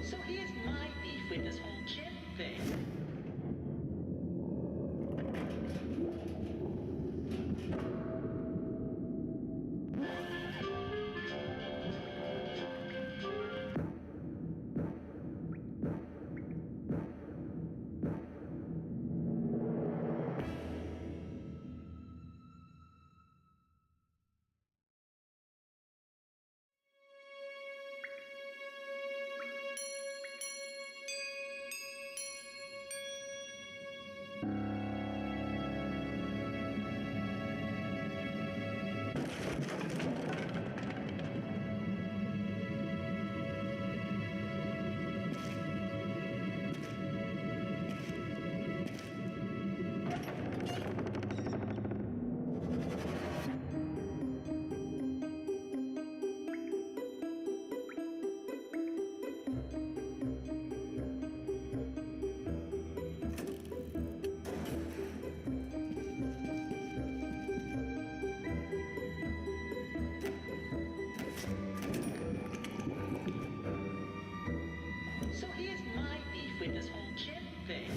So here's my beef with this whole chip thing. So here's my beef with this whole chip thing.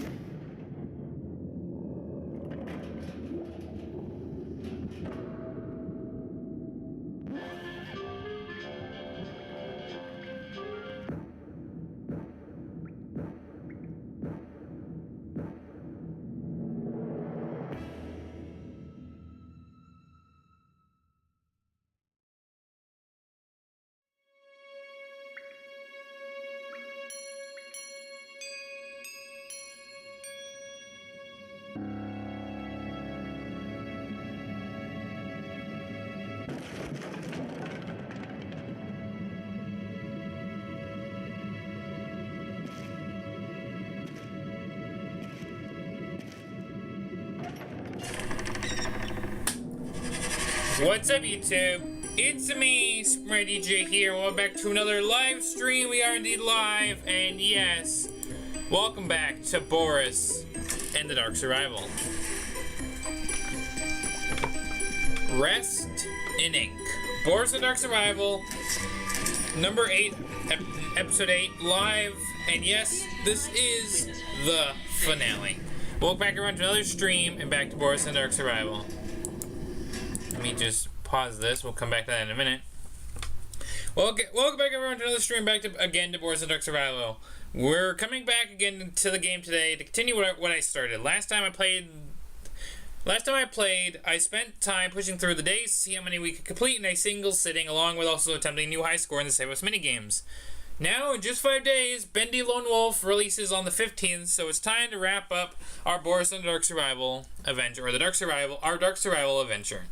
What's up, YouTube? It's me, Super DJ here. Welcome back to another live stream. We are indeed live, and yes, welcome back to Boris and the Dark Survival. Rest in Ink. Boris and Dark Survival, number 8, episode 8, live, and yes, this is the finale. Welcome back around to another stream, and back to Boris and Dark Survival. Let me just pause this. We'll come back to that in a minute. Welcome back everyone to another stream. Back to again to Boris and Dark Survival. We're coming back again to the game today to continue what I started. Last time I played, I spent time pushing through the days to see how many we could complete in a single sitting, along with also attempting new high score in the Save Us minigames. Now, in just 5 days, Bendy Lone Wolf releases on the 15th, so it's time to wrap up our Boris and Dark Survival adventure, or our Dark Survival adventure.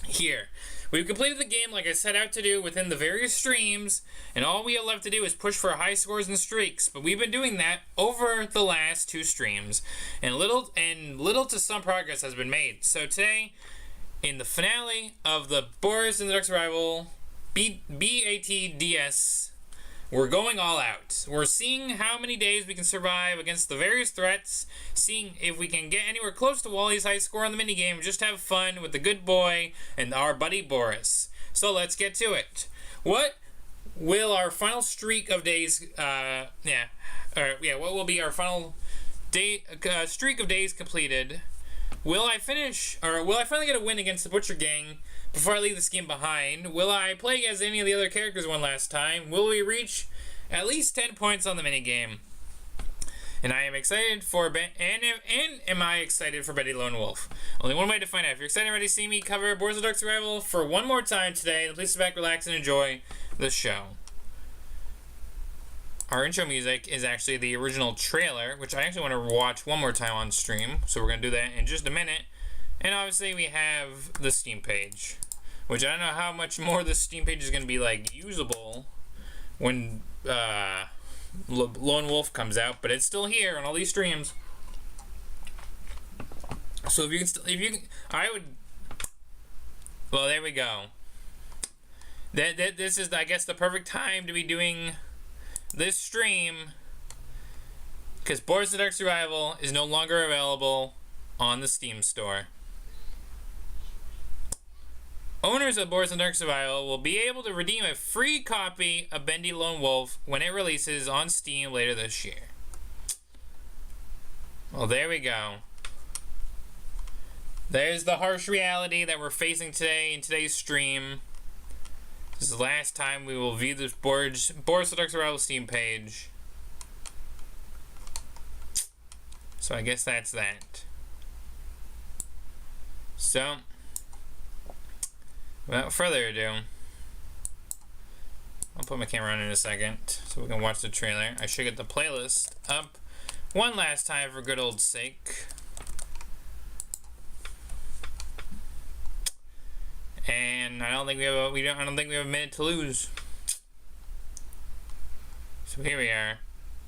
Here, we've completed the game like I set out to do within the various streams, and all we have left to do is push for high scores and streaks. But we've been doing that over the last 2 streams, and little to some progress has been made. So today, in the finale of the Boris and the Dark Survival BATDS, we're going all out. We're seeing how many days we can survive against the various threats, seeing if we can get anywhere close to Wally's high score on the minigame, just have fun with the good boy and our buddy Boris. So let's get to it. What will our final streak of days, what will be our final day, streak of days completed? Will I finish, or will I finally get a win against the Butcher Gang before I leave this game behind? Will I play as any of the other characters one last time? Will we reach at least 10 points on the minigame? And I am excited for am I excited for Bendy Lone Wolf? Only one way to find out. If you're excited and ready to see me cover Boris and Dark Survival for one more time today, then please sit back, relax, and enjoy the show. Our intro music is actually the original trailer, which I actually want to watch one more time on stream. So we're going to do that in just a minute. And obviously we have the Steam page, which I don't know how much more the Steam page is going to be like usable when Lone Wolf comes out, but it's still here on all these streams. So if you can, I would. Well, there we go. This is, I guess, the perfect time to be doing this stream, because Boris the Dark Survival is no longer available on the Steam store. Owners of Boris the Dark Survival will be able to redeem a free copy of Bendy Lone Wolf when it releases on Steam later this year. Well, there we go. There's the harsh reality that we're facing today in today's stream. This is the last time we will view this Boris the Dark Survival Steam page. So I guess that's that. So, without further ado, I'll put my camera on in a second so we can watch the trailer. I should get the playlist up one last time for good old sake. And I don't think we have a minute to lose. So here we are,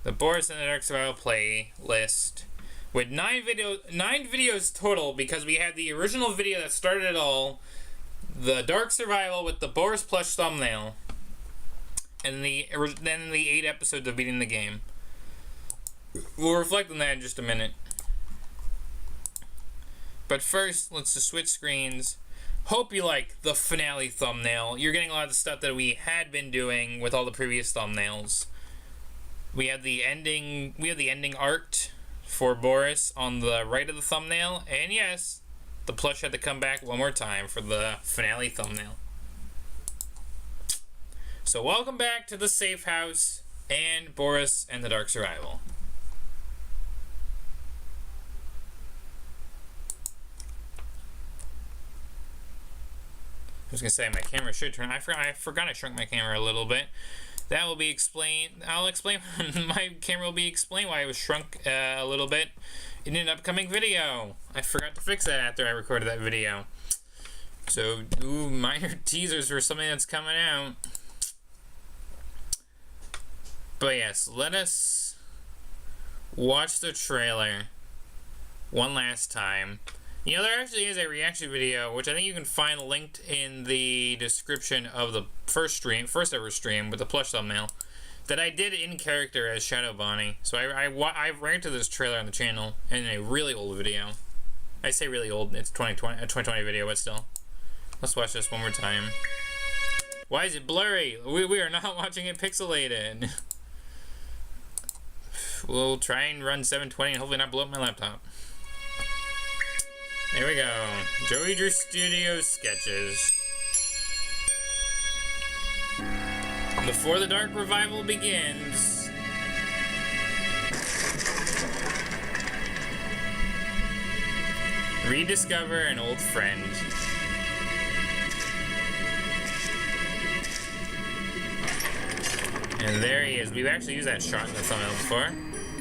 the Boris and the Dark Survival playlist with 9 videos total, because we had the original video that started it all, the Dark Survival with the Boris plush thumbnail, and then the 8 episodes of beating the game. We'll reflect on that in just a minute. But first, let's just switch screens. Hope you like the finale thumbnail. You're getting a lot of the stuff that we had been doing with all the previous thumbnails. We have the ending art for Boris on the right of the thumbnail, and yes, the plush had to come back one more time for the finale thumbnail. So welcome back to the Safe House and Boris and the Dark Survival. I was gonna say my camera should turn. I forgot I shrunk my camera a little bit. That will be explained. I'll explain. My camera will be explained why it was shrunk a little bit in an upcoming video. I forgot to fix that after I recorded that video. So, minor teasers for something that's coming out. But yes, let us watch the trailer one last time. You know, there actually is a reaction video, which I think you can find linked in the description of the first ever stream with the plush thumbnail, that I did in character as Shadow Bonnie. So I've reacted to this trailer on the channel in a really old video. I say really old, it's a 2020 video, but still. Let's watch this one more time. Why is it blurry? We are not watching it pixelated. We'll try and run 720 and hopefully not blow up my laptop. Here we go. Joey Drew Studios sketches. Before the Dark Revival begins, rediscover an old friend. And there he is. We've actually used that shot in the thumbnail before.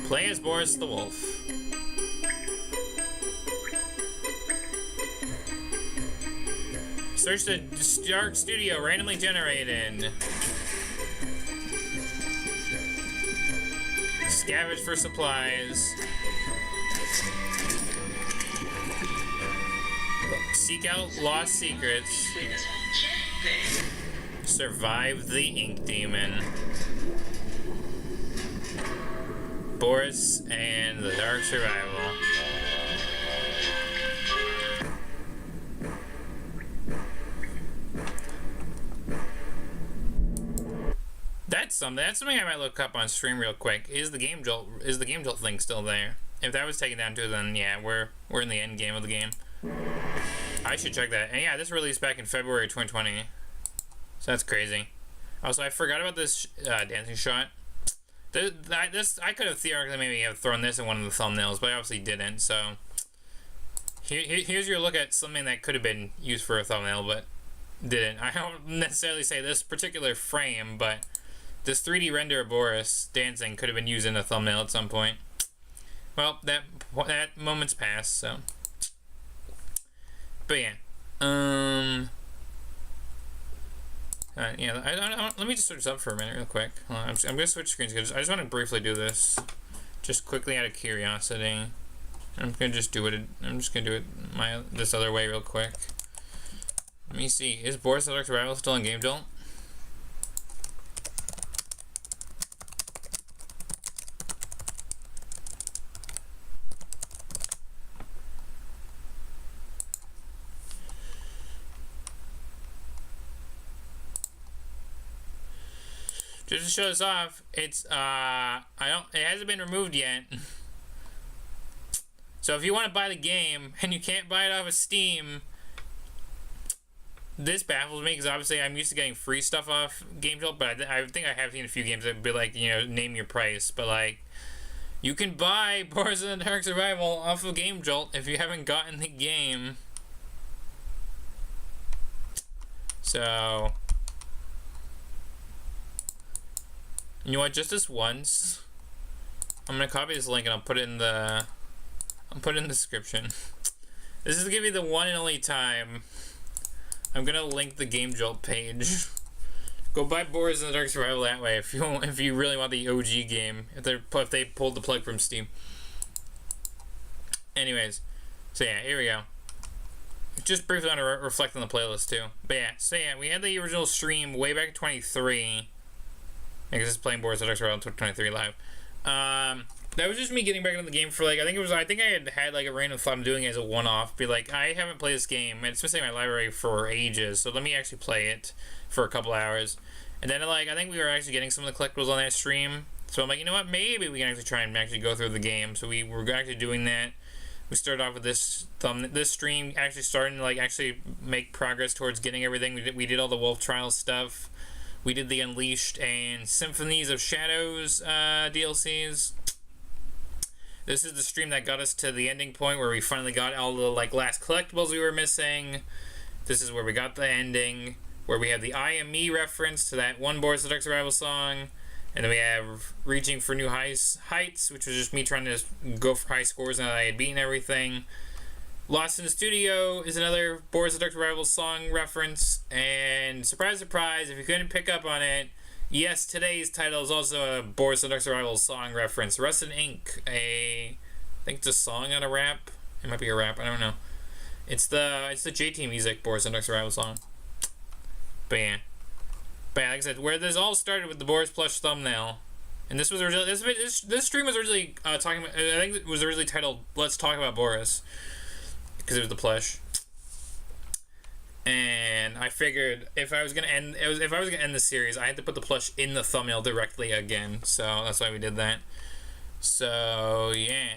Play as Boris the Wolf. Search the Dark Studio randomly generated. Scavenge for supplies. Seek out lost secrets. Survive the Ink Demon. Boris and the Dark Survival. That's something I might look up on stream real quick. Is the game jolt thing still there? If that was taken down too, then yeah, we're in the end game of the game. I should check that. And yeah, this released back in February 2020. So that's crazy. Also, I forgot about this dancing shot. I could have theoretically maybe have thrown this in one of the thumbnails, but I obviously didn't. So here's your look at something that could have been used for a thumbnail, but didn't. I don't necessarily say this particular frame, but this 3D render of Boris dancing could have been used in a thumbnail at some point. Well, that moment's passed, so. But yeah. Let me just switch this up for a minute real quick. I'm going to switch screens because I just want to briefly do this. Just quickly out of curiosity. I'm going to just do it. I'm just going to do it this other way real quick. Let me see. Is Boris the Dark Survival still in Game Jolt? Just to show this off, it's it hasn't been removed yet. So if you want to buy the game and you can't buy it off of Steam, this baffles me because obviously I'm used to getting free stuff off Game Jolt, but I think I have seen a few games that would be like, you know, name your price, but like, you can buy Boris the Dark Survival off of Game Jolt if you haven't gotten the game. So, you know what? Just this once, I'm gonna copy this link and I'll put it in the description. This is gonna be the one and only time I'm gonna link the Game Jolt page. Go buy Boris the Dark Survival that way if you really want the OG game. If they pulled the plug from Steam. Anyways, so yeah, here we go. Just briefly want to reflect on the playlist too. But yeah, so yeah, we had the original stream way back in 23. I guess it's playing Boris the Dark Survival 2023 live. That was just me getting back into the game for like, I think I had like a random thought of doing it as a one-off. Be like, I haven't played this game, and it's been sitting in my library for ages, so let me actually play it for a couple hours. And then like, I think we were actually getting some of the collectibles on that stream. So I'm like, you know what, maybe we can actually try and actually go through the game. So we were actually doing that. We started off with this stream actually starting to like actually make progress towards getting everything. We did all the Wolf Trials stuff. We did the Unleashed and Symphonies of Shadows DLCs. This is the stream that got us to the ending point where we finally got all the like last collectibles we were missing. This is where we got the ending, where we have the I Am Me reference to that one Boris the Dark Survival song. And then we have Reaching for New Heights, which was just me trying to go for high scores now that I had beaten everything. Lost in the Studio is another Boris the Dark Survival song reference. And surprise, surprise, if you couldn't pick up on it, yes, today's title is also a Boris the Dark Survival song reference. Rust in Ink, I think it's a song on a rap. It might be a rap, I don't know. It's the JT Music Boris the Dark Survival song. But yeah. But yeah, like I said, where this all started with the Boris plush thumbnail. And this was originally, this stream was originally talking about, I think it was originally titled Let's Talk About Boris. Because it was the plush. And I figured if I was gonna end the series, I had to put the plush in the thumbnail directly again. So that's why we did that. So yeah.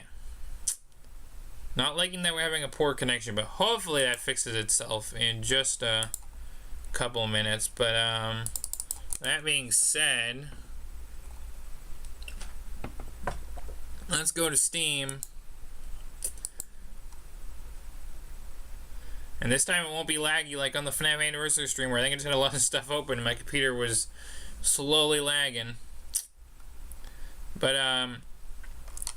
Not liking that we're having a poor connection, but hopefully that fixes itself in just a couple minutes. But that being said, let's go to Steam. And this time it won't be laggy like on the FNAF Anniversary stream where I think I just had a lot of stuff open and my computer was slowly lagging. But,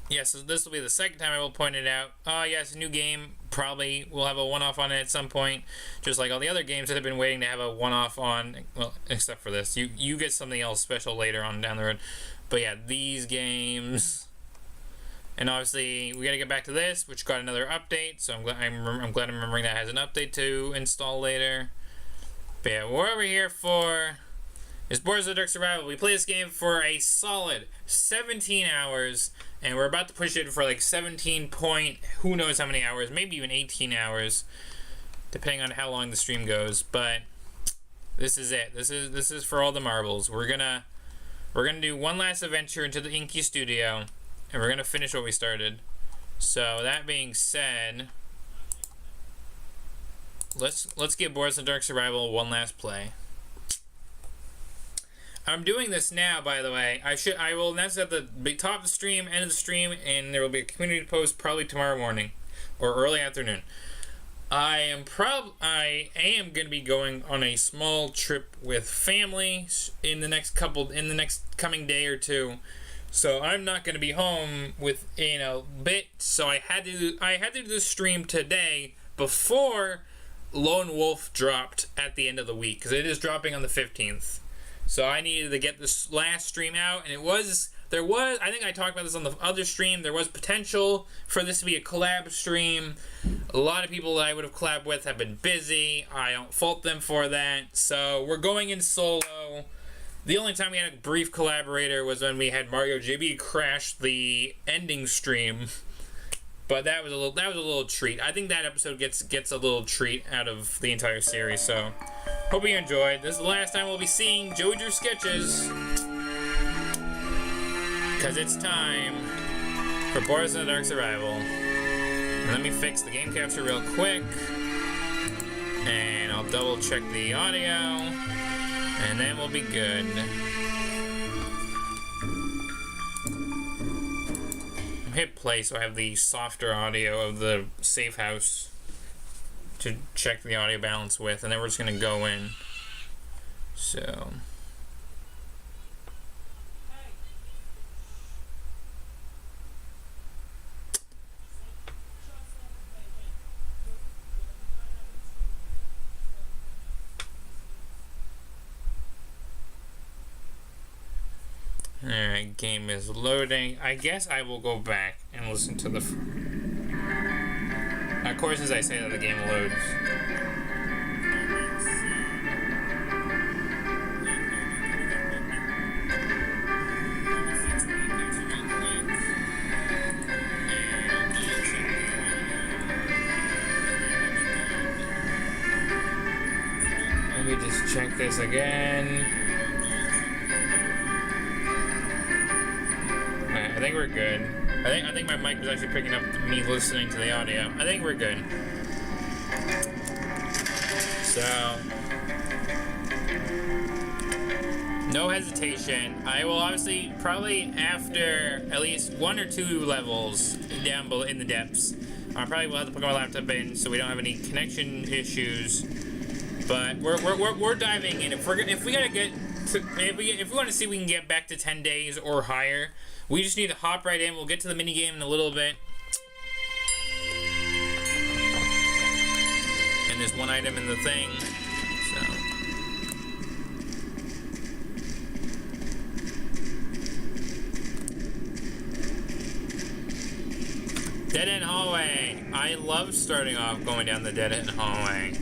yeah, so this will be the second time I will point it out. Oh, yes, a new game. Probably we'll have a one-off on it at some point. Just like all the other games that have been waiting to have a one-off on. Well, except for this. You get something else special later on down the road. But, yeah, these games... And obviously, we gotta get back to this, which got another update. So I'm glad I'm remembering that has an update to install later. But yeah, what we're here for is Boris the Dark Survival. We play this game for a solid 17 hours, and we're about to push it for like 17 point, who knows how many hours, maybe even 18 hours, depending on how long the stream goes. But this is it. This is for all the marbles. We're gonna do one last adventure into the Inky Studio. And we're gonna finish what we started. So that being said, let's give Boris the Dark Survival one last play. I'm doing this now, by the way. I will announce it at the top of the stream, end of the stream, and there will be a community post probably tomorrow morning or early afternoon. I am gonna be going on a small trip with family in the next coming day or two. So I'm not going to be home within a bit, so I had to do this stream today before Lone Wolf dropped at the end of the week because it is dropping on the 15th. So I needed to get this last stream out, and I think I talked about this on the other stream, there was potential for this to be a collab stream. A lot of people that I would have collabed with have been busy. I don't fault them for that. So we're going in solo. The only time we had a brief collaborator was when we had Mario JB crash the ending stream. But that was a little treat. I think that episode gets a little treat out of the entire series. So hope you enjoyed. This is the last time we'll be seeing Joey Drew sketches, because it's time for Boris and the Dark Survival. And let me fix the game capture real quick, and I'll double check the audio, and then we'll be good. Hit play so I have the softer audio of the safe house to check the audio balance with, and then we're just gonna go in. So alright, game is loading. I guess I will go back and listen to the of course, as I say that, the game loads. Let me just check this again. I think we're good. I think my mic was actually picking up me listening to the audio. I think we're good. So, no hesitation. I will obviously, probably after at least 1 or 2 levels down below in the depths, I probably will have to plug my laptop in so we don't have any connection issues. But we're diving in. If we gotta get to, if we want to see if we can get back to 10 days or higher, we just need to hop right in. We'll get to the minigame in a little bit. And there's one item in the thing. So. Dead end hallway. I love starting off going down the dead end hallway.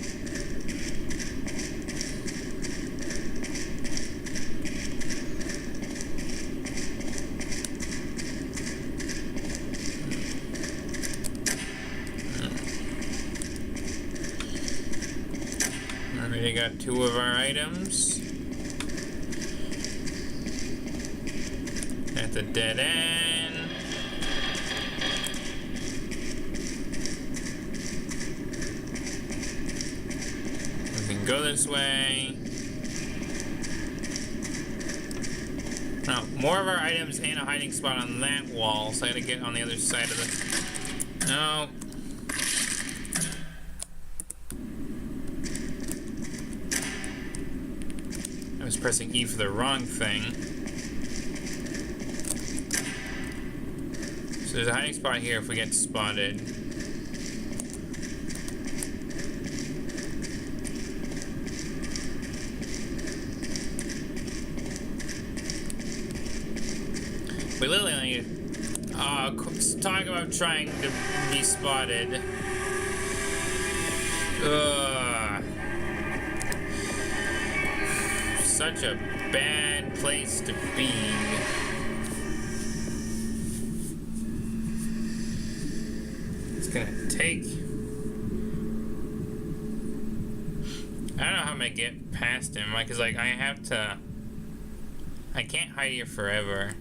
We got 2 of our items at the dead end. We can go this way. Now, more of our items and a hiding spot on that wall, so I gotta get on the other side of this. No. Pressing E for the wrong thing. So there's a hiding spot here if we get spotted. We literally need talk about trying to be spotted. Such a bad place to be. It's gonna take. I don't know how I'm gonna get past him, because like I have to. I can't hide here forever.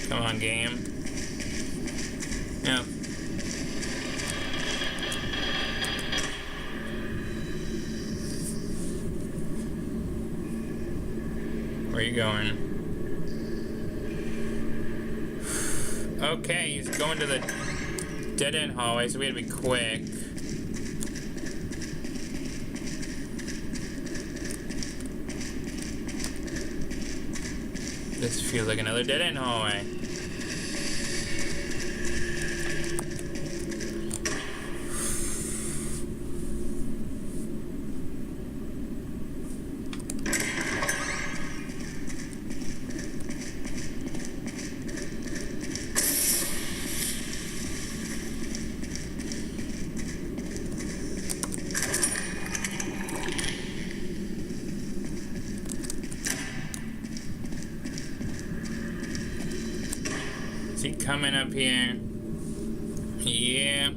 Come on, game. Yeah. Where are you going? Okay, he's going to the dead-end hallway, so we had to be quick. This feels like another dead-end hallway. Is he coming up here? Yeah.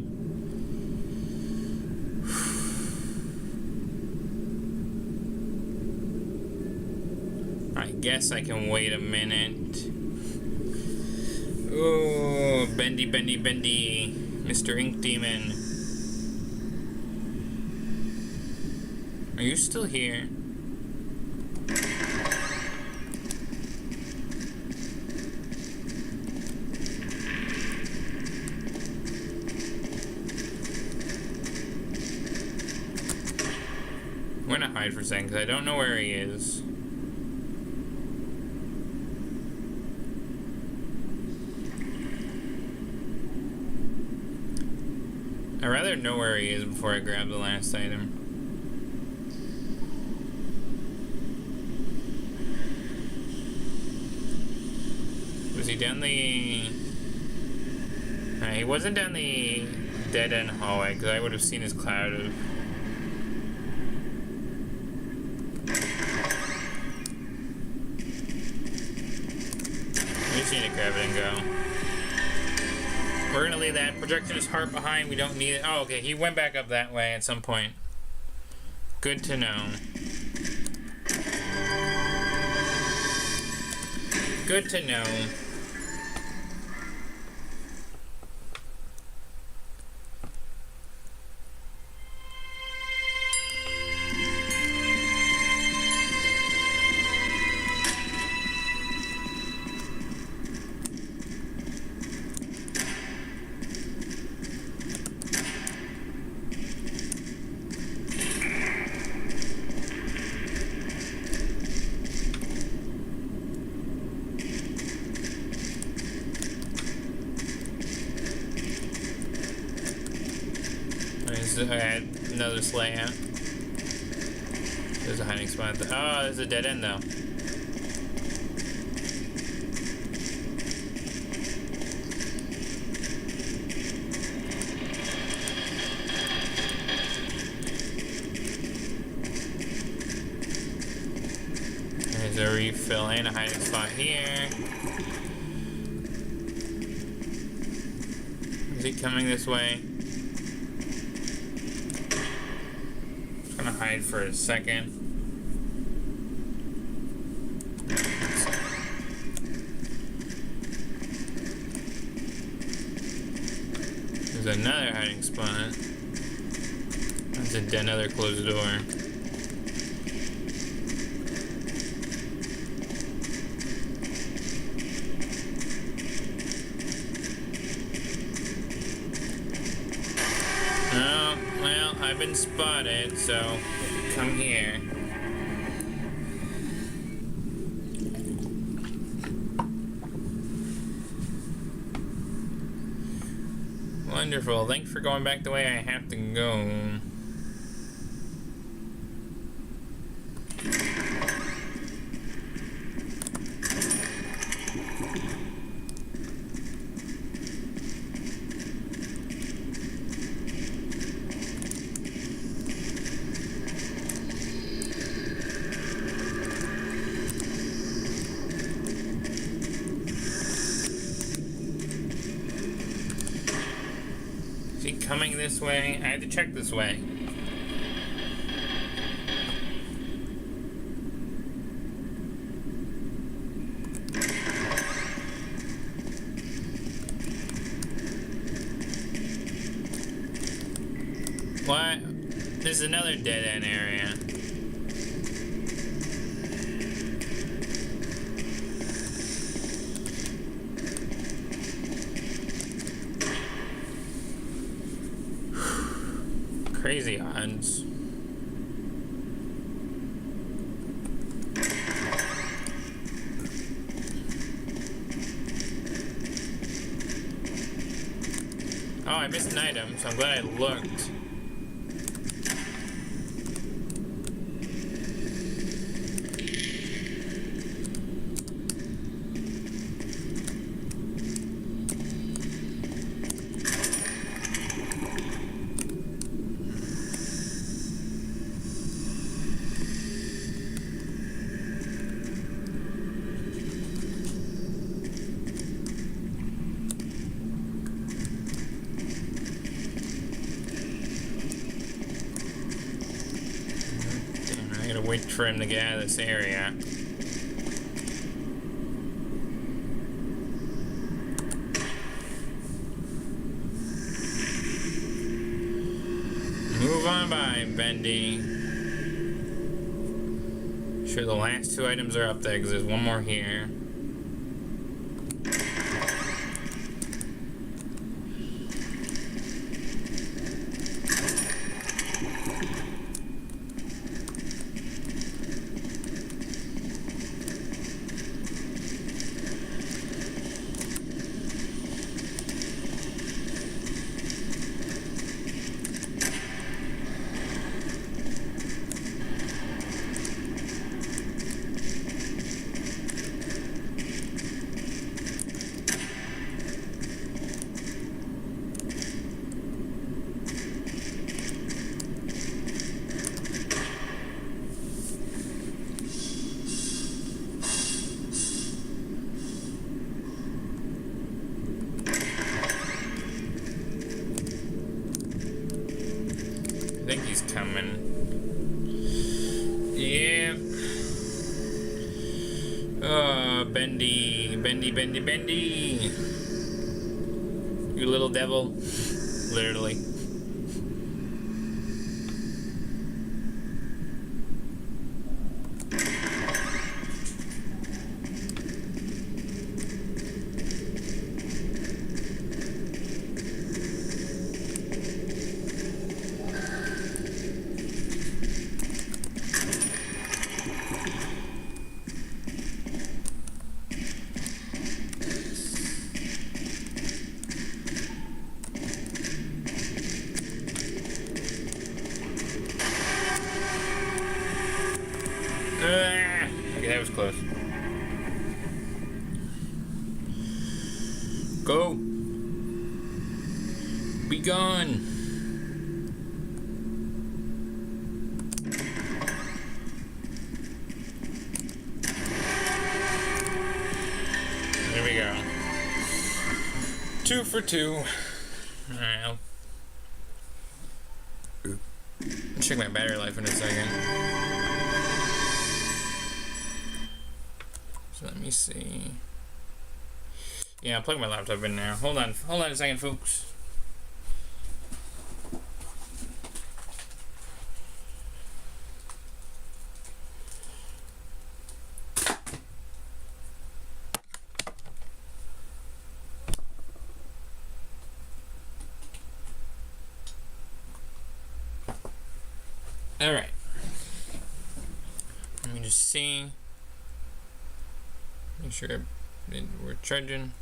I guess I can wait a minute. Ooh, bendy, bendy, bendy. Mr. Ink Demon. Are you still here? I'm gonna hide for a second because I don't know where he is. I'd rather know where he is before I grab the last item. Was he down the... he wasn't down the dead-end hallway because I would have seen his cloud of... We just need to grab it and go. We're gonna leave that projectionist heart behind. We don't need it. Oh, okay. He went back up that way at some point. Good to know. Good to know. I had another layout. There's a hiding spot. Oh, there's a dead end though. There's a refill and a hiding spot here. Is he coming this way? Hide for a second. There's another hiding spot. That's another closed door. Oh, well, I've been spotted, so come here. Wonderful. Thanks for going back the way I have to go. Is he coming this way? I had to check this way. What? This is another dead-end area. crazy odds. Oh, I missed an item, so I'm glad I looked. Wait for him to get out of this area. Move on by, Bendy. Sure, the last two items are up there because there's one more here. I think he's coming. Yeah. Oh, Bendy. Bendy, Bendy, Bendy. You little devil. Literally. Okay, that was close. Go. Be gone. There we go. 2 for 2. Alright, I'll check my battery life in a second. So let me see. Yeah, I'll plug my laptop in now. Hold on a second, folks. Alright. Let me just see. Make sure we're charging.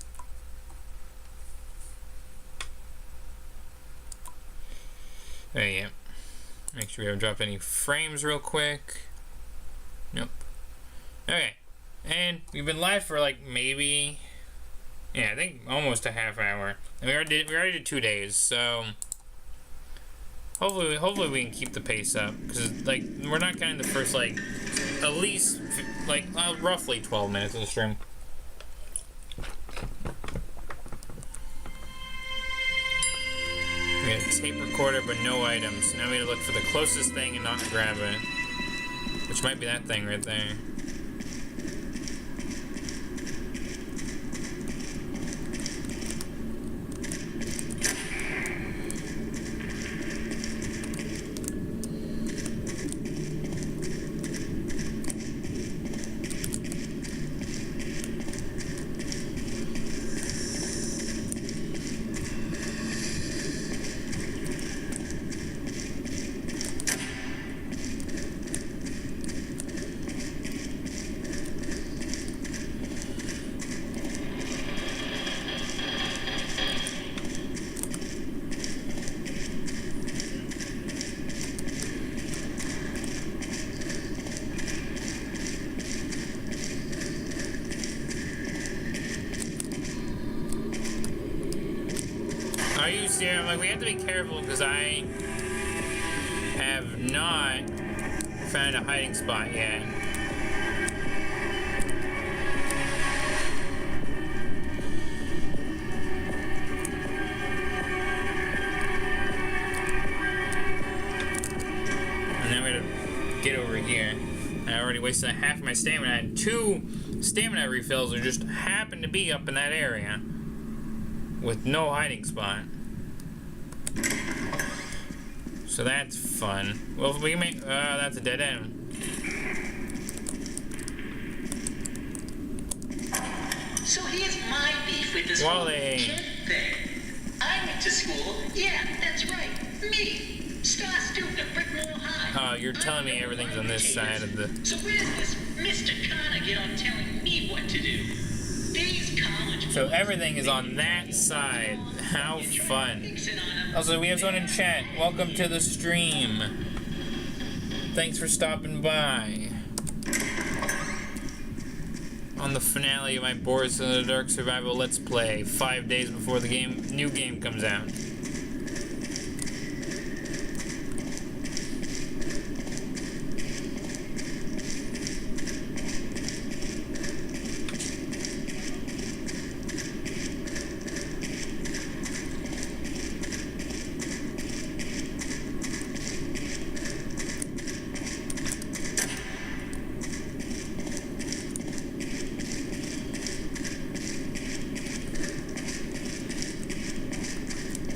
There you go. Make sure we haven't dropped any frames real quick. Nope. Okay. And we've been live for like maybe, yeah, I think almost a half hour. And we already did 2 days, so hopefully we can keep the pace up, because like we're not counting the first like at least like roughly 12 minutes of the stream. We got a tape recorder but no items. Now we gotta look for the closest thing and not grab it, which might be that thing right there. Are you serious? I'm like, we have to be careful because I have not found a hiding spot yet. And then we have to get over here. I already wasted half of my stamina. I had 2 stamina refills that just happened to be up in that area with no hiding spot. So that's fun. Well, we may. That's a dead end. So here's my beef with this whole Wally. kid thing. I went to school. Yeah, that's right. Me. Star student at Brickmore High. You're telling me everything's on this side of the. So where's this Mr. Connor get on telling me what to do? These college So boys, everything is on that side. How fun. Also, we have someone in chat. Welcome to the stream. Thanks for stopping by. On the finale of my Boris in the Dark Survival Let's Play, 5 days before the new game comes out.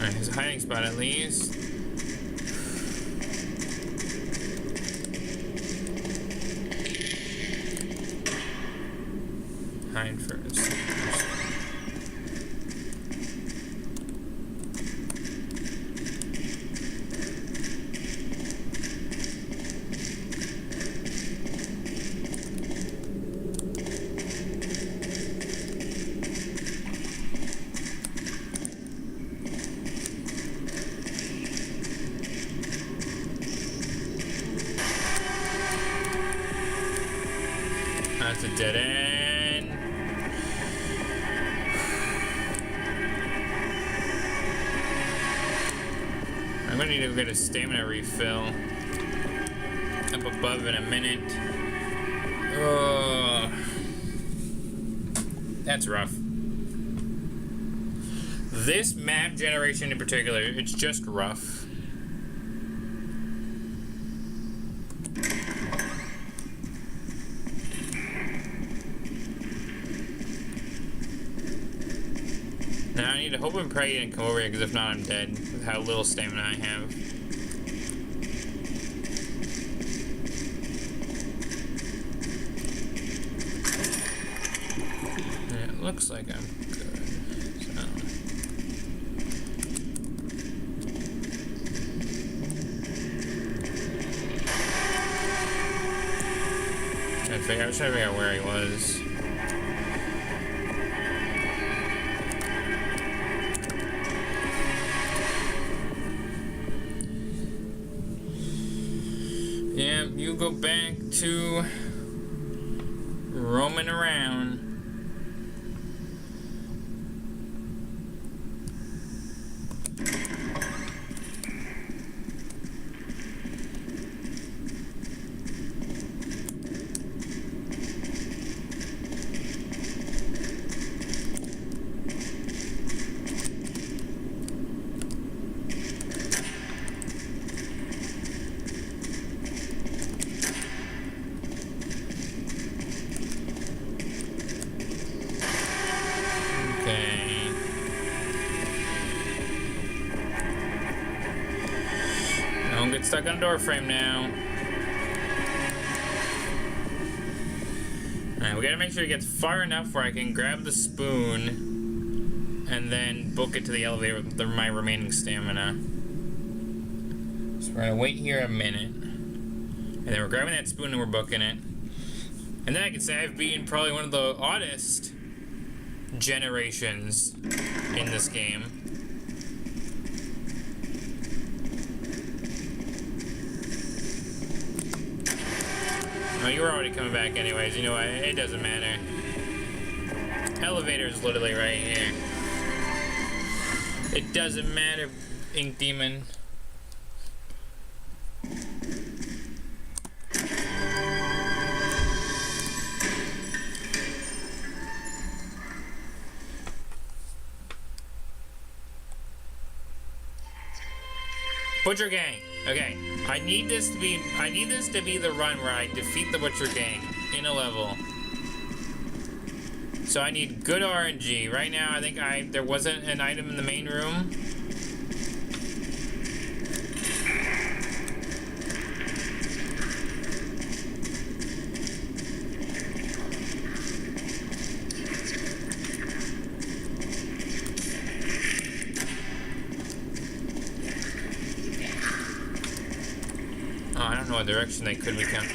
Alright, there's a hiding spot at least. Hide first. That's a dead end. I'm gonna need to go get a stamina refill. Up above in a minute. Oh, that's rough. This map generation in particular, it's just rough. Now I need to hope and pray he didn't come over here, because if not, I'm dead with how little stamina I have. And it looks like I'm good. So. I was trying to figure out where he was. Yeah, you go back to roaming around. Don't get stuck on a door frame now. Alright, we gotta make sure it gets far enough where I can grab the spoon and then book it to the elevator with my remaining stamina. So we're gonna wait here a minute. And then we're grabbing that spoon and we're booking it. And then I can say I've beaten probably one of the oddest generations in this game. Oh, you were already coming back anyways. You know what? It doesn't matter. Elevator is literally right here. It doesn't matter, Ink Demon. Butcher Gang. Okay, I need this to be the run where I defeat the Butcher Gang in a level. So I need good RNG. Right now, I think there wasn't an item in the main room. I don't know what direction they could be coming.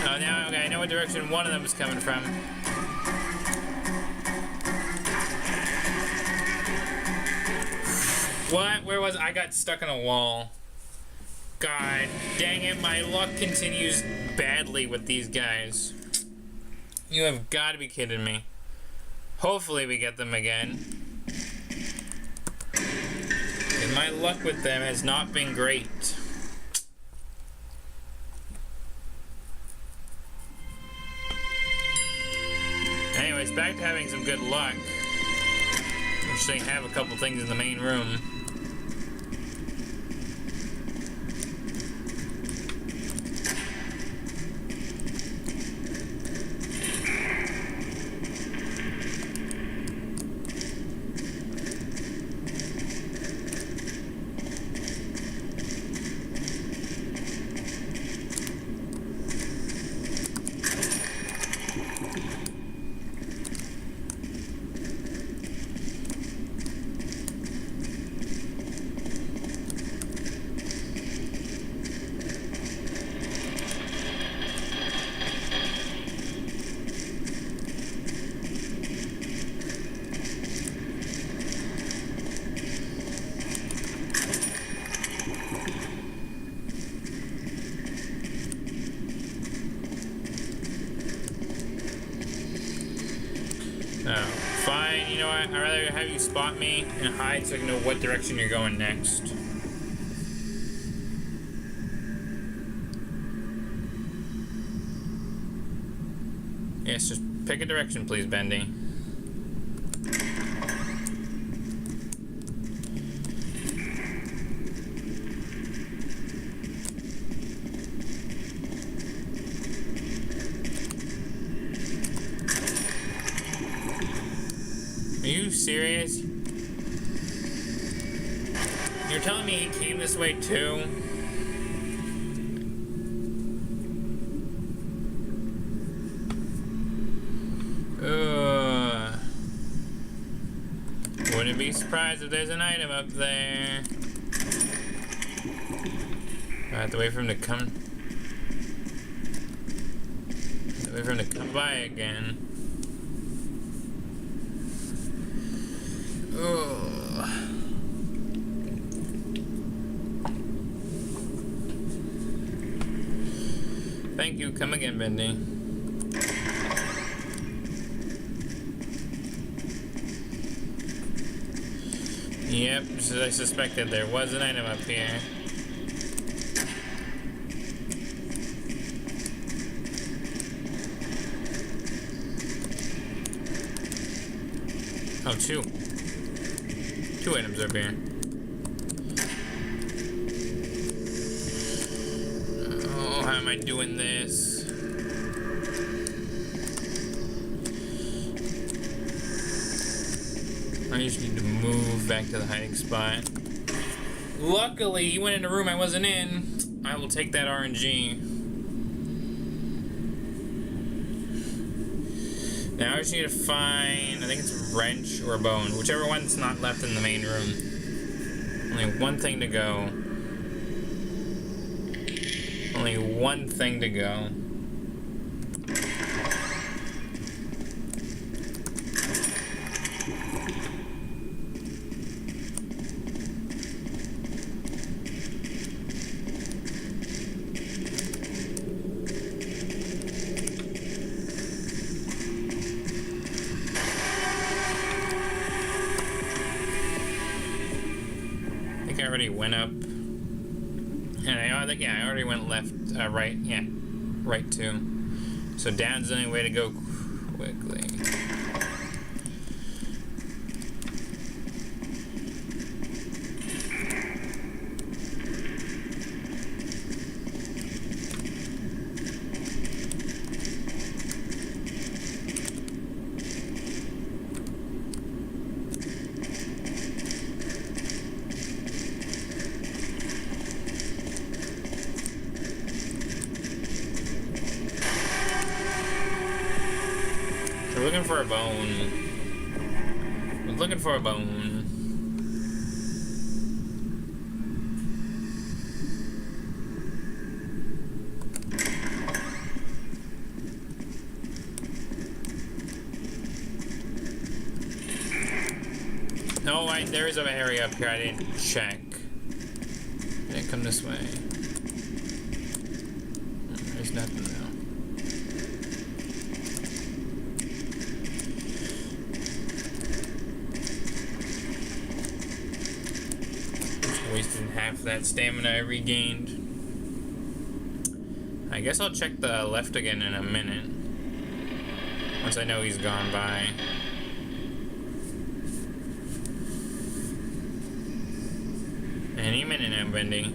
Oh, now, okay, I know what direction one of them is coming from. What? Where was I? Got stuck on a wall. God dang it, my luck continues badly with these guys. You have got to be kidding me. Hopefully we get them again. And my luck with them has not been great. Anyways, back to having some good luck. Actually have a couple things in the main room. Oh, fine, you know what? I'd rather have you spot me and hide so I can know what direction you're going next. Yes, just pick a direction, please, Bendy. Are you serious? You're telling me he came this way too? Wouldn't be surprised if there's an item up there. I have to wait for him to come. Wait for him to come by again. Thank you. Come again, Bendy. Yep, just as I suspected, there was an item up here. Oh, two items up here. Oh, how am I doing this? I just need to move back to the hiding spot. Luckily, he went in a room I wasn't in. I will take that RNG. Now I just need to find, I think it's a wrench or a bone, whichever one's not left in the main room. Only one thing to go. Only one thing to go. already went up. And I think, yeah, I already went left, right, yeah, right too. So down's the only way to go quickly. We're looking for a bone. We're looking for a bone. No, there is an area up here I didn't check. I didn't come this way. There's nothing though. Wasted half that stamina I regained. I guess I'll check the left again in a minute. Once I know he's gone by. Any minute now, Bendy.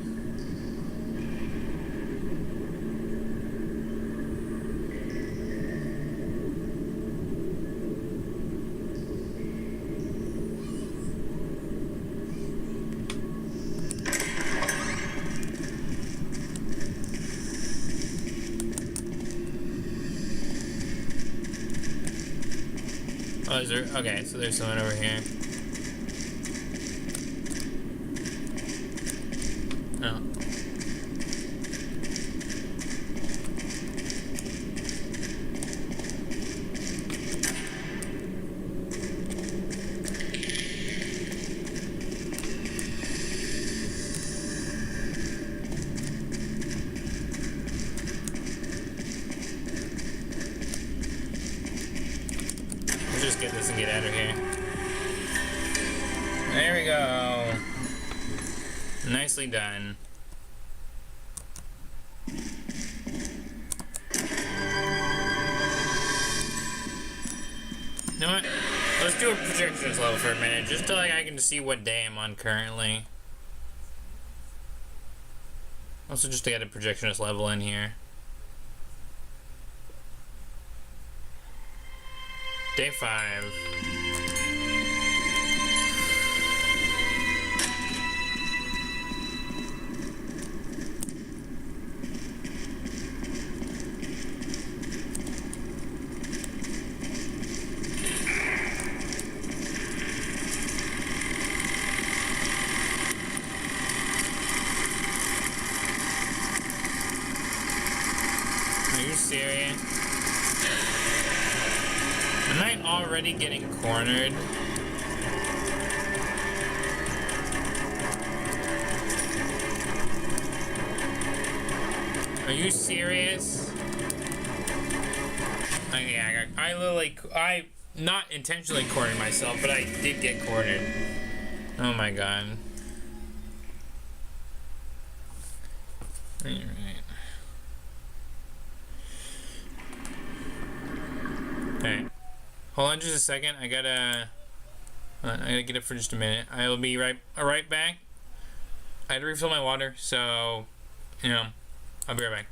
Oh, is there? Okay, so there's someone over here. Oh. Let's just get this and get out of here. There we go. Nicely done. You know what? Let's do a projections level for a minute, just so like I can see what day I'm on currently. Also, just to get a projectionist level in here. Day 5. Are you serious? Am I already getting cornered? Are you serious? Okay, I not intentionally cornered myself, but I did get cornered. Oh my god. Alright. Okay. Hold on just a second. I gotta get up for just a minute. I will be right back. I had to refill my water, so I'll be right back.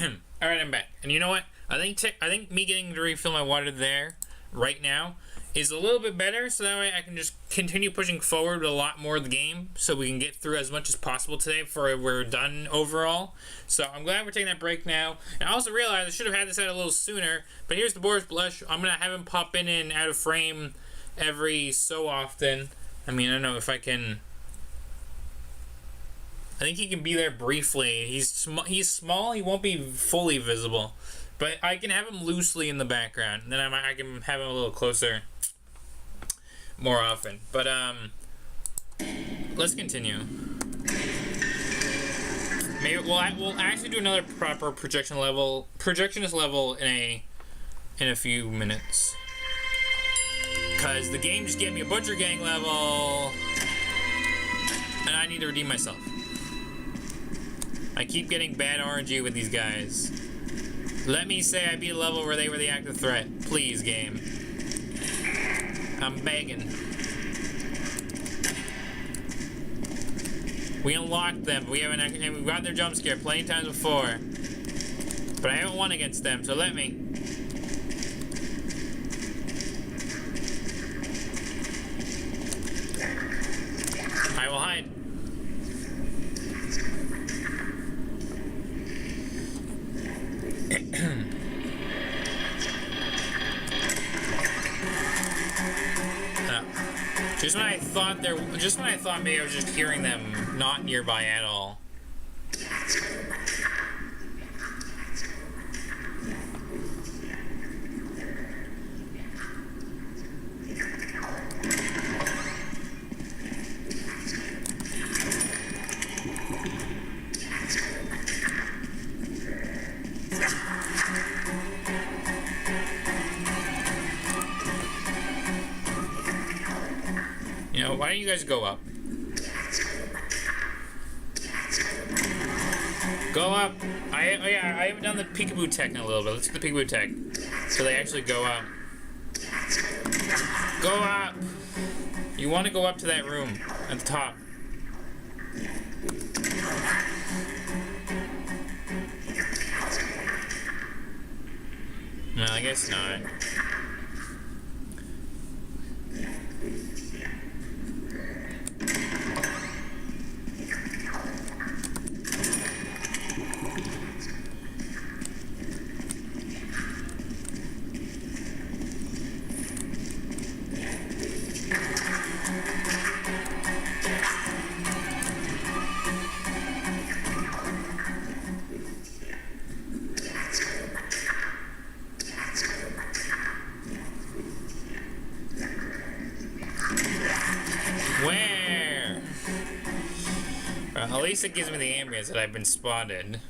Alright, I'm back. And you know what? I think me getting to refill my water there right now is a little bit better, so that way I can just continue pushing forward a lot more of the game, so we can get through as much as possible today before we're done overall. So I'm glad we're taking that break now. And I also realized I should have had this out a little sooner, but here's the Boris blush. I'm going to have him pop in and out of frame every so often. I mean, I don't know if I can... I think he can be there briefly. He's small, he won't be fully visible. But I can have him loosely in the background. And then I can have him a little closer more often. But let's continue. Maybe we'll actually do another proper projectionist level in a few minutes. Cause the game just gave me a Butcher Gang level, and I need to redeem myself. I keep getting bad RNG with these guys. Let me say I beat a level where they were the active threat. Please, game. I'm begging. We unlocked them. And we've got their jump scare plenty of times before. But I haven't won against them, so let me. I will hide. Just when I thought maybe I was just hearing them not nearby at all. You know, why don't you guys go up? Go up. I haven't done the peekaboo tech in a little bit. Let's do the peekaboo tech. So they actually go up. Go up! You want to go up to that room at the top. No, I guess not. Where? Well, at least it gives me the ambience that I've been spotted.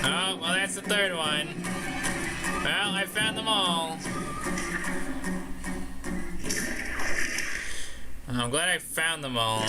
Oh, well, that's the third one. Well, I found them all. I'm glad I found them all.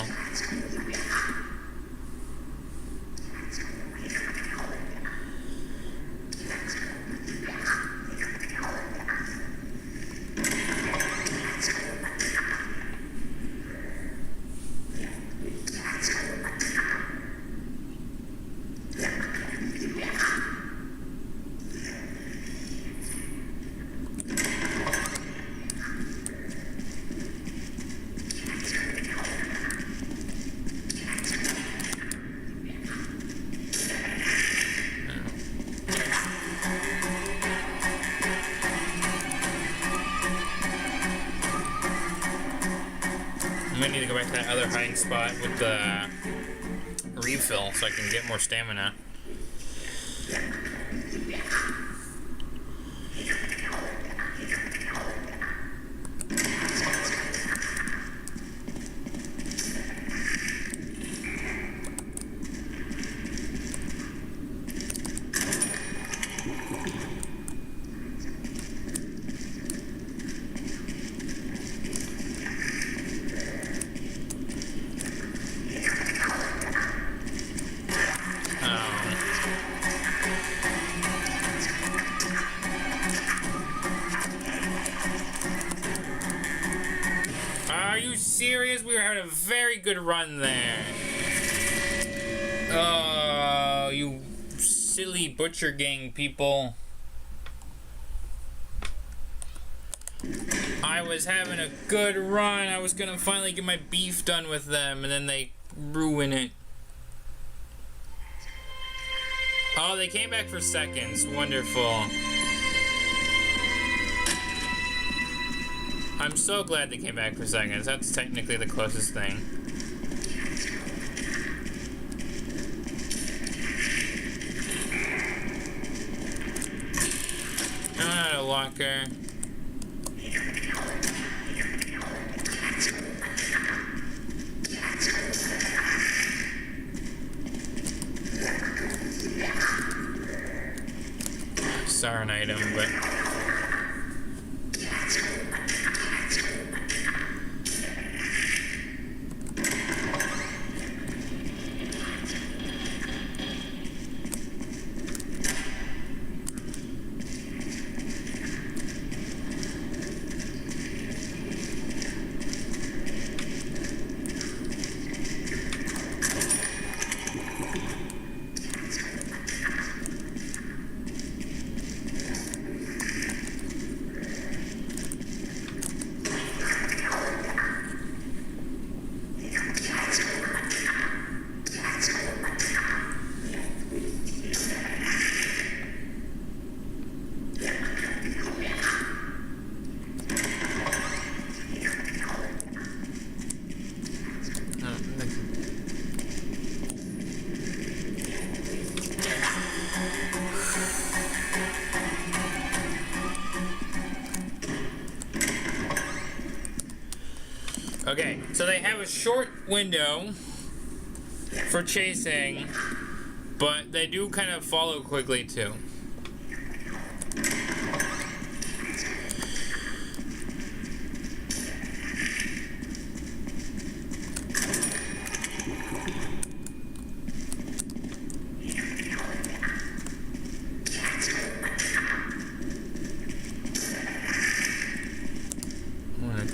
I'm gonna need to go back to that other hiding spot with the refill so I can get more stamina. serious? We were having a very good run there. Oh, you silly butcher gang people. I was having a good run. I was gonna finally get my beef done with them, and then they ruin it. Oh, they came back for seconds. Wonderful. I'm so glad they came back for seconds. That's technically the closest thing. Ah, locker. Sorry, an item, but okay, so they have a short window for chasing, but they do kind of follow quickly too.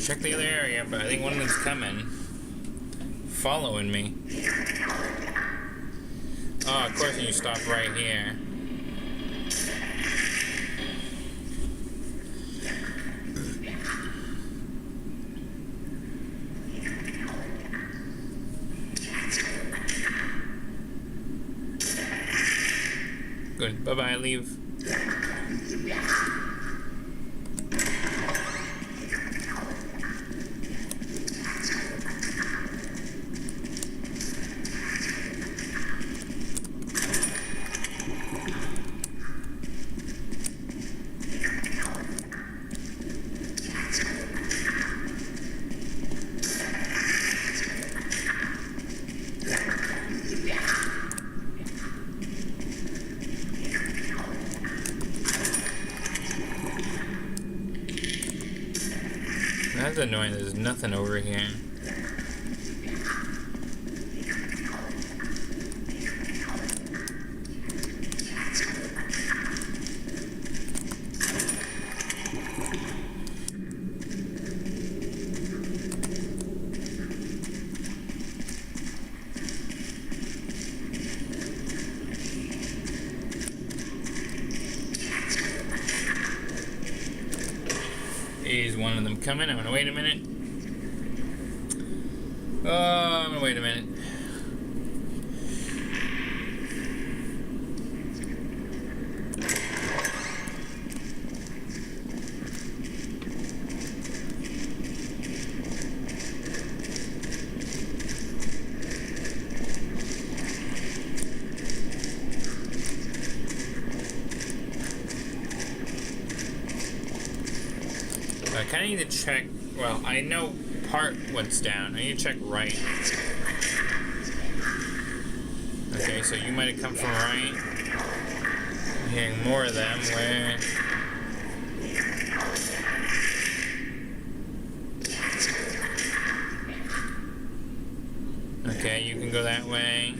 Check the other area, but I think one of them's coming. Following me. Oh, of course you stop right here. Good. Bye-bye, leave. That's annoying, there's nothing over here. Is one of them coming? I'm gonna wait a minute. Oh, I'm gonna wait a minute. I kind of need to check. Well, I know part what's down. I need to check right. Okay, so you might have come from right. I'm hearing more of them. Where? Okay, you can go that way.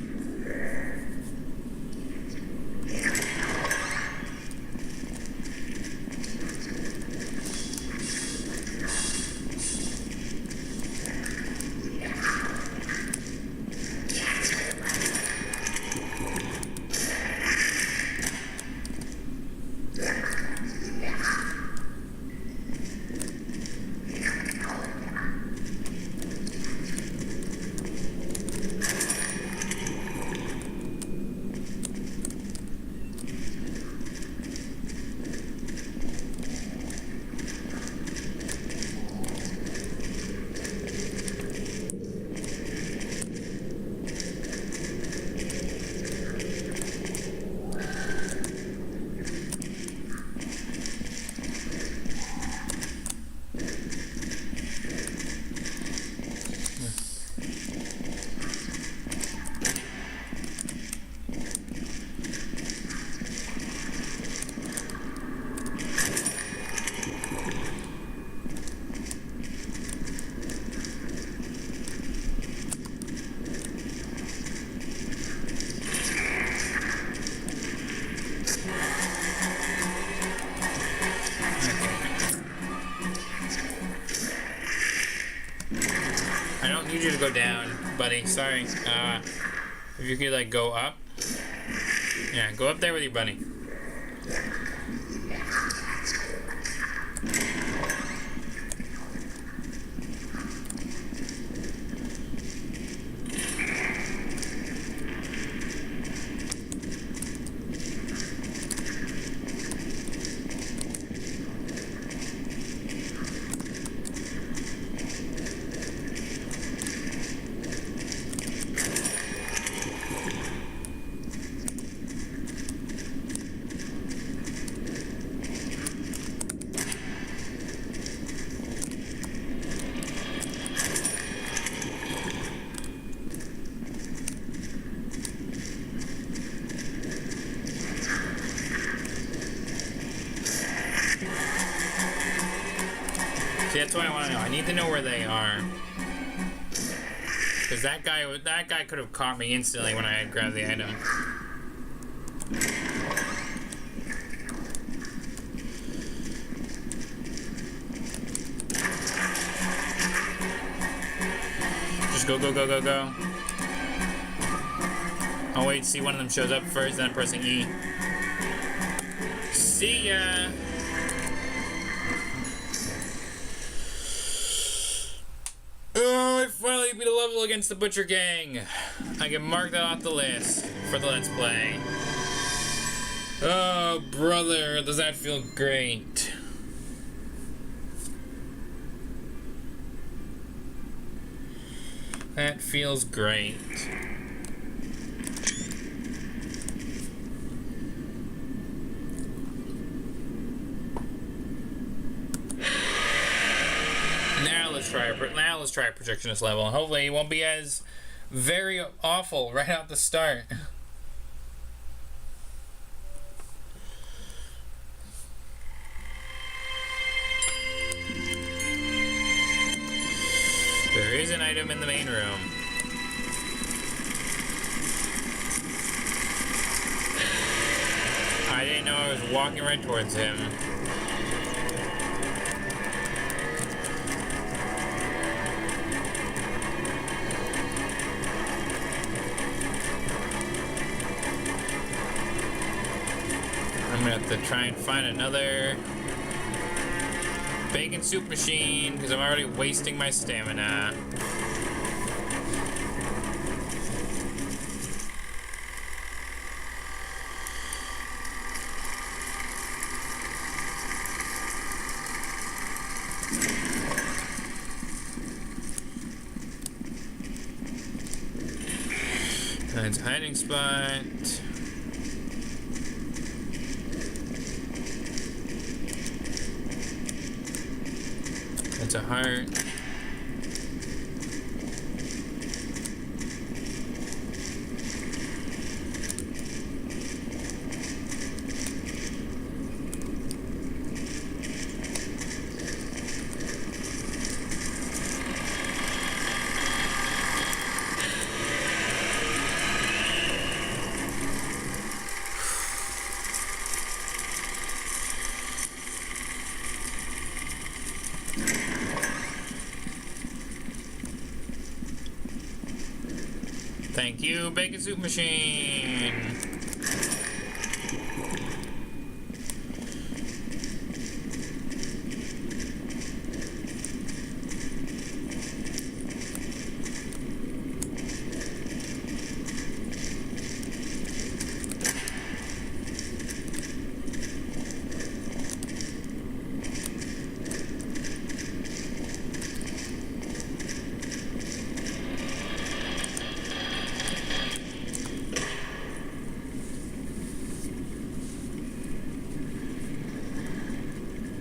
need you to go down, buddy. Sorry. If you could, like, go up. Yeah, go up there with your buddy. See, that's what I want to know. I need to know where they are. Because that guy could have caught me instantly when I had grabbed the item. Just go, go, go, go, go. I'll wait to see one of them shows up first, then I'm pressing E. See ya! Oh, I finally beat a level against the Butcher Gang. I can mark that off the list for the Let's Play. Oh, brother, does that feel great? That feels great. Now let's try a projectionist level. Hopefully it won't be as very awful right out the start. There is an item in the main room. I didn't know I was walking right towards him. I'm gonna have to try and find another bacon soup machine because I'm already wasting my stamina. That's a hiding spot. That's a heart. Thank you, bacon soup machine.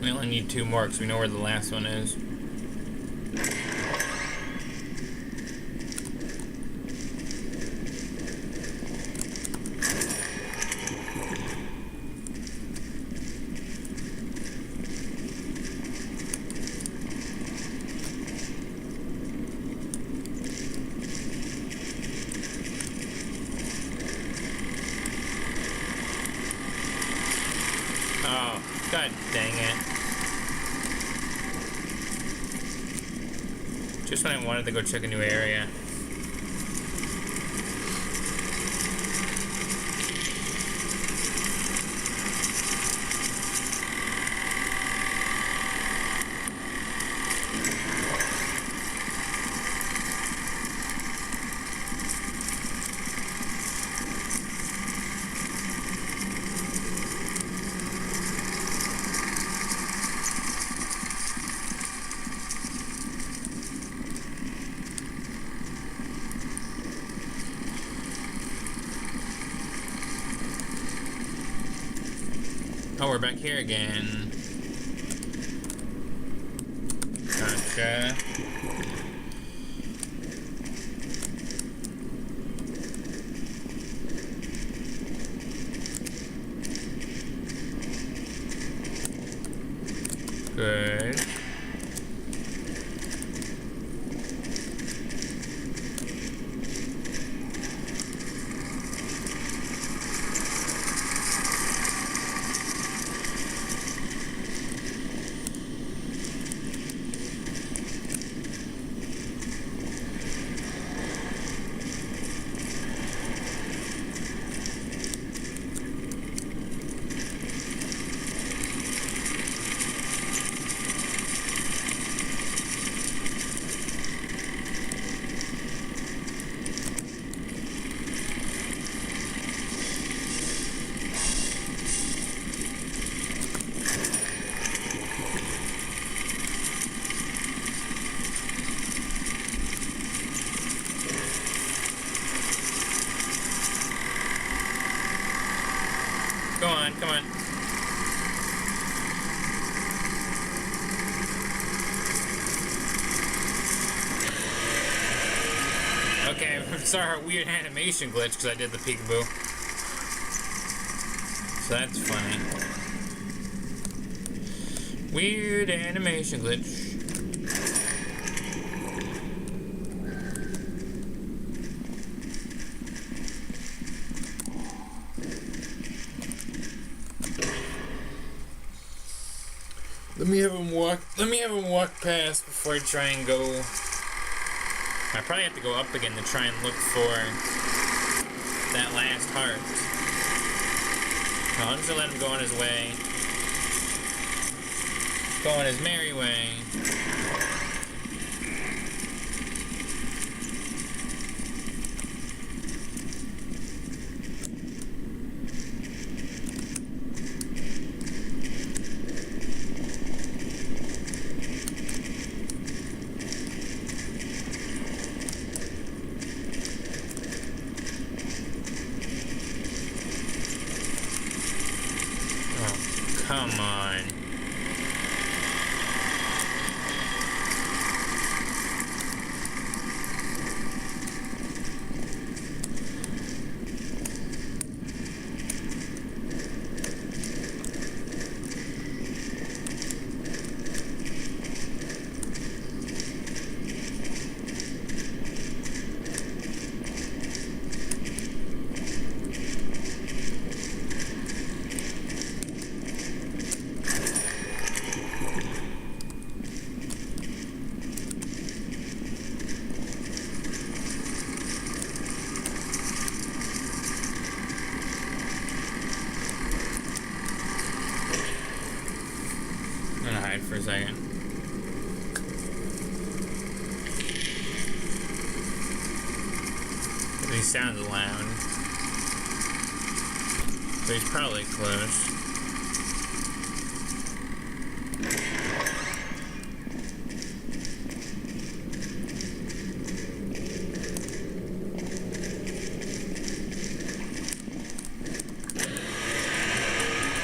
We only need 2 more because we know where the last one is. Oh, god dang it. Just when I wanted to go check a new area. Oh, we're back here again. Gotcha. Good. Go on, come on. Okay, sorry, our weird animation glitch because I did the peekaboo. So that's funny. Weird animation glitch. Let me have him walk past before I try and go. I probably have to go up again to try and look for that last heart. No, I'm just gonna let him go on his way. Go on his merry way. Come on. For a second. He sounds loud. So he's probably close.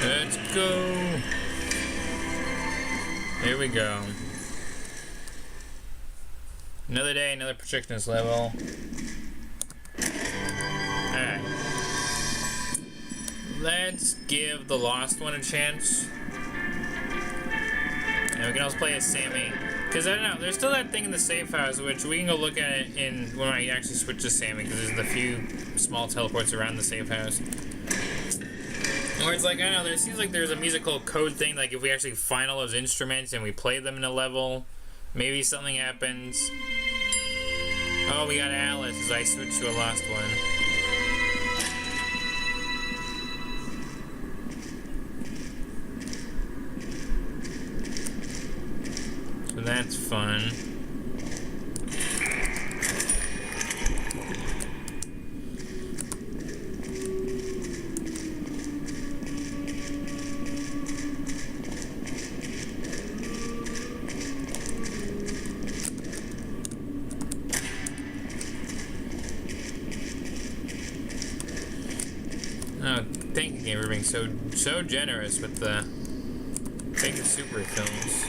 Let's go. Here we go. Another day, another protectionist level. Alright. Let's give the lost one a chance. And we can also play as Sammy. Because I don't know, there's still that thing in the safe house, which we can go look at it in when I actually switch to Sammy, because there's a few small teleports around the safe house. Where it's like, I don't know, there seems like there's a musical code thing, like if we actually find all those instruments and we play them in a level, Maybe something happens. Oh, we got Alice as I switch to a lost one. So that's fun. Oh, thank you, game, for being so generous with the bacon soup refills.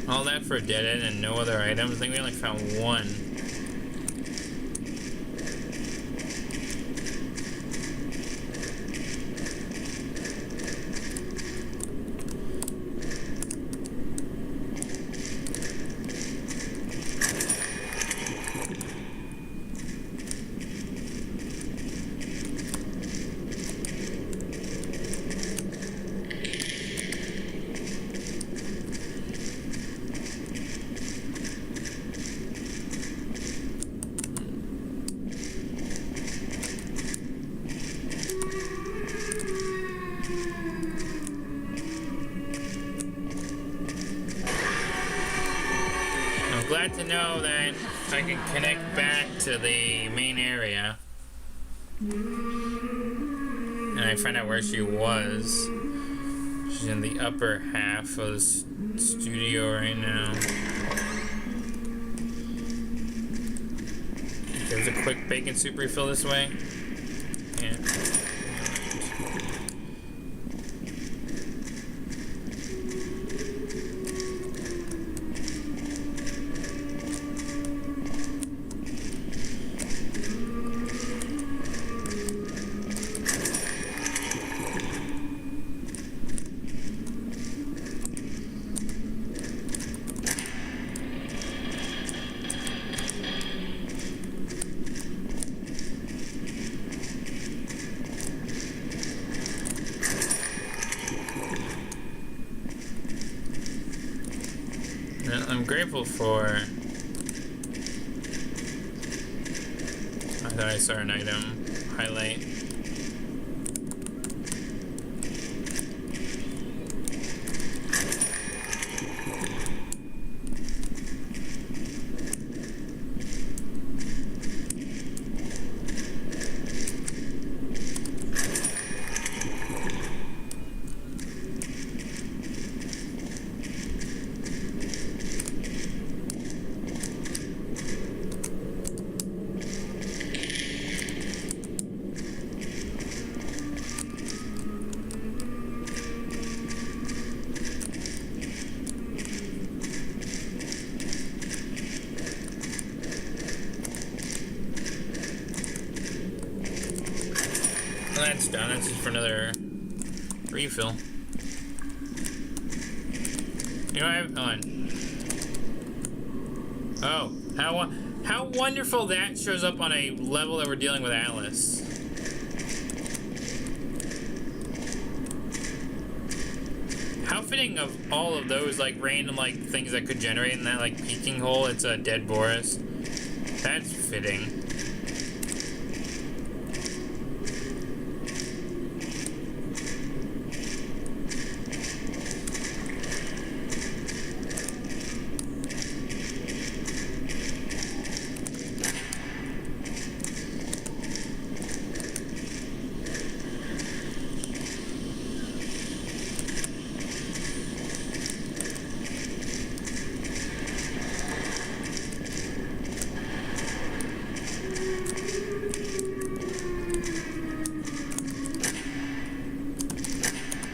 All that for a dead end and no other items. I think we only found one. Glad to know that I can connect back to the main area. And I find out where she was. She's in the upper half of the studio right now. There's a quick bacon soup refill this way. Yeah. I'm grateful for... I thought I saw an item highlight. That's done. That's just for another refill. You know, hold on. Oh, how wonderful that shows up on a level that we're dealing with Alice. How fitting of all of those like random like things that could generate in that like peeking hole. It's a dead Boris. That's fitting.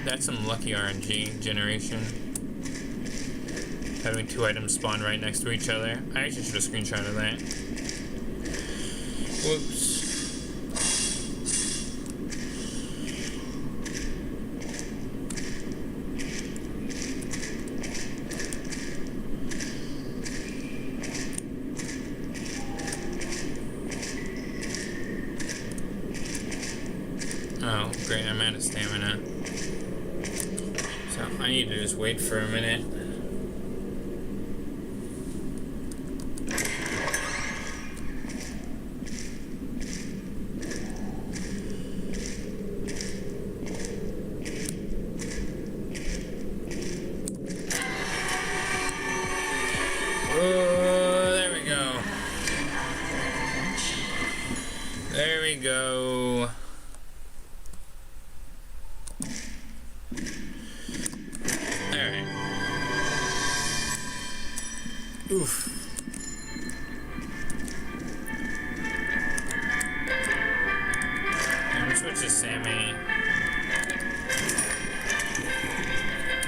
That's some lucky RNG generation. Having two items spawn right next to each other. I actually should have screenshotted that. Whoops. Oh, great, I'm out of stamina. So I need to just wait for a minute. Oh, there we go. There we go. Alright. Oof. I'm gonna switch to Sammy.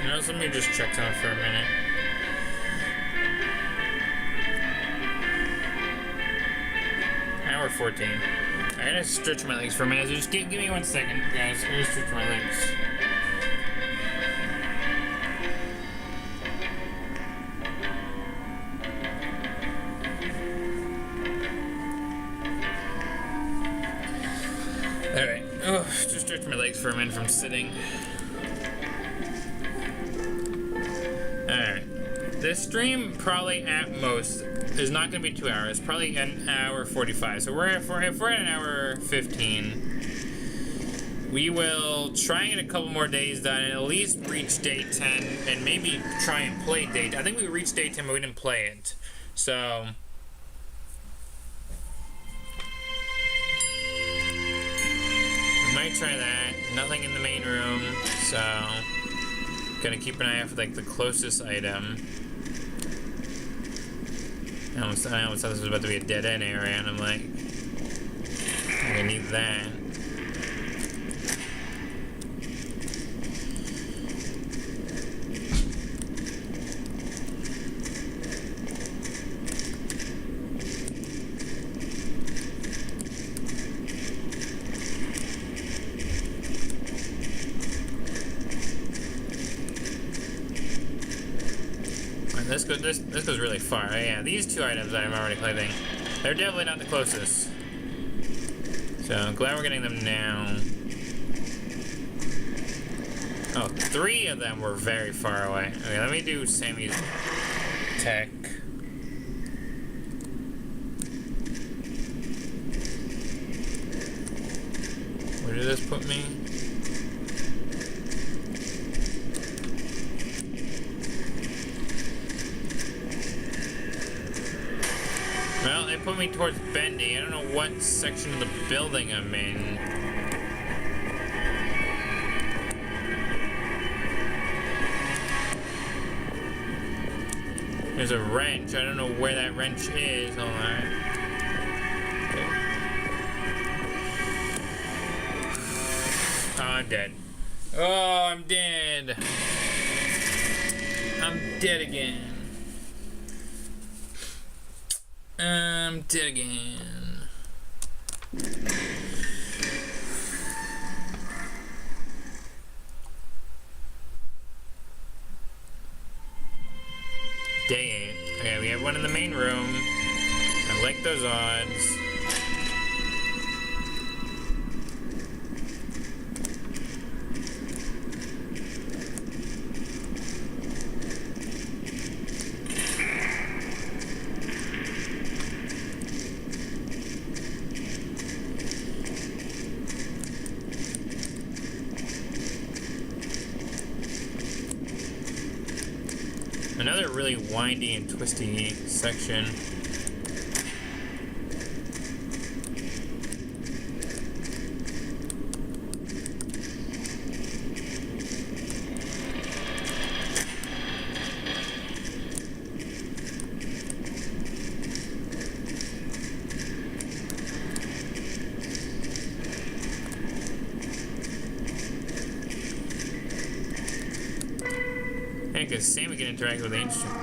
You know, let me just check on for a minute. Hour 14. I gotta stretch my legs for a minute. So just give me 1 second, guys. I gotta stretch my legs. Alright. Oh, just stretch my legs for a minute from sitting. Alright. This stream probably at most is not going to be 2 hours. Probably an hour 45. So if we're at an hour 15, we will try and get a couple more days done and at least reach day 10 and maybe try and play day 10. I think we reached day 10 but we didn't play it. So we might try that. Nothing in the main room. So gonna keep an eye out for like the closest item. I almost thought this was about to be a dead end area, and I'm like, I'm gonna need that. This goes really far. Oh, yeah, these two items I'm already collecting, they're definitely not the closest. So I'm glad we're getting them now. Oh, 3 of them were very far away. Okay, let me do Sammy's tech. Where did this put me? Well, it put me towards Bendy. I don't know what section of the building I'm in. There's a wrench. I don't know where that wrench is. Hold on. Okay. Oh, I'm dead. Oh, I'm dead. I'm dead again. I'm dead again. Day 8. Okay, we have one in the main room. I like those odds. Another really windy and twisty section. Yeah, because Sammy can interact with the instrument.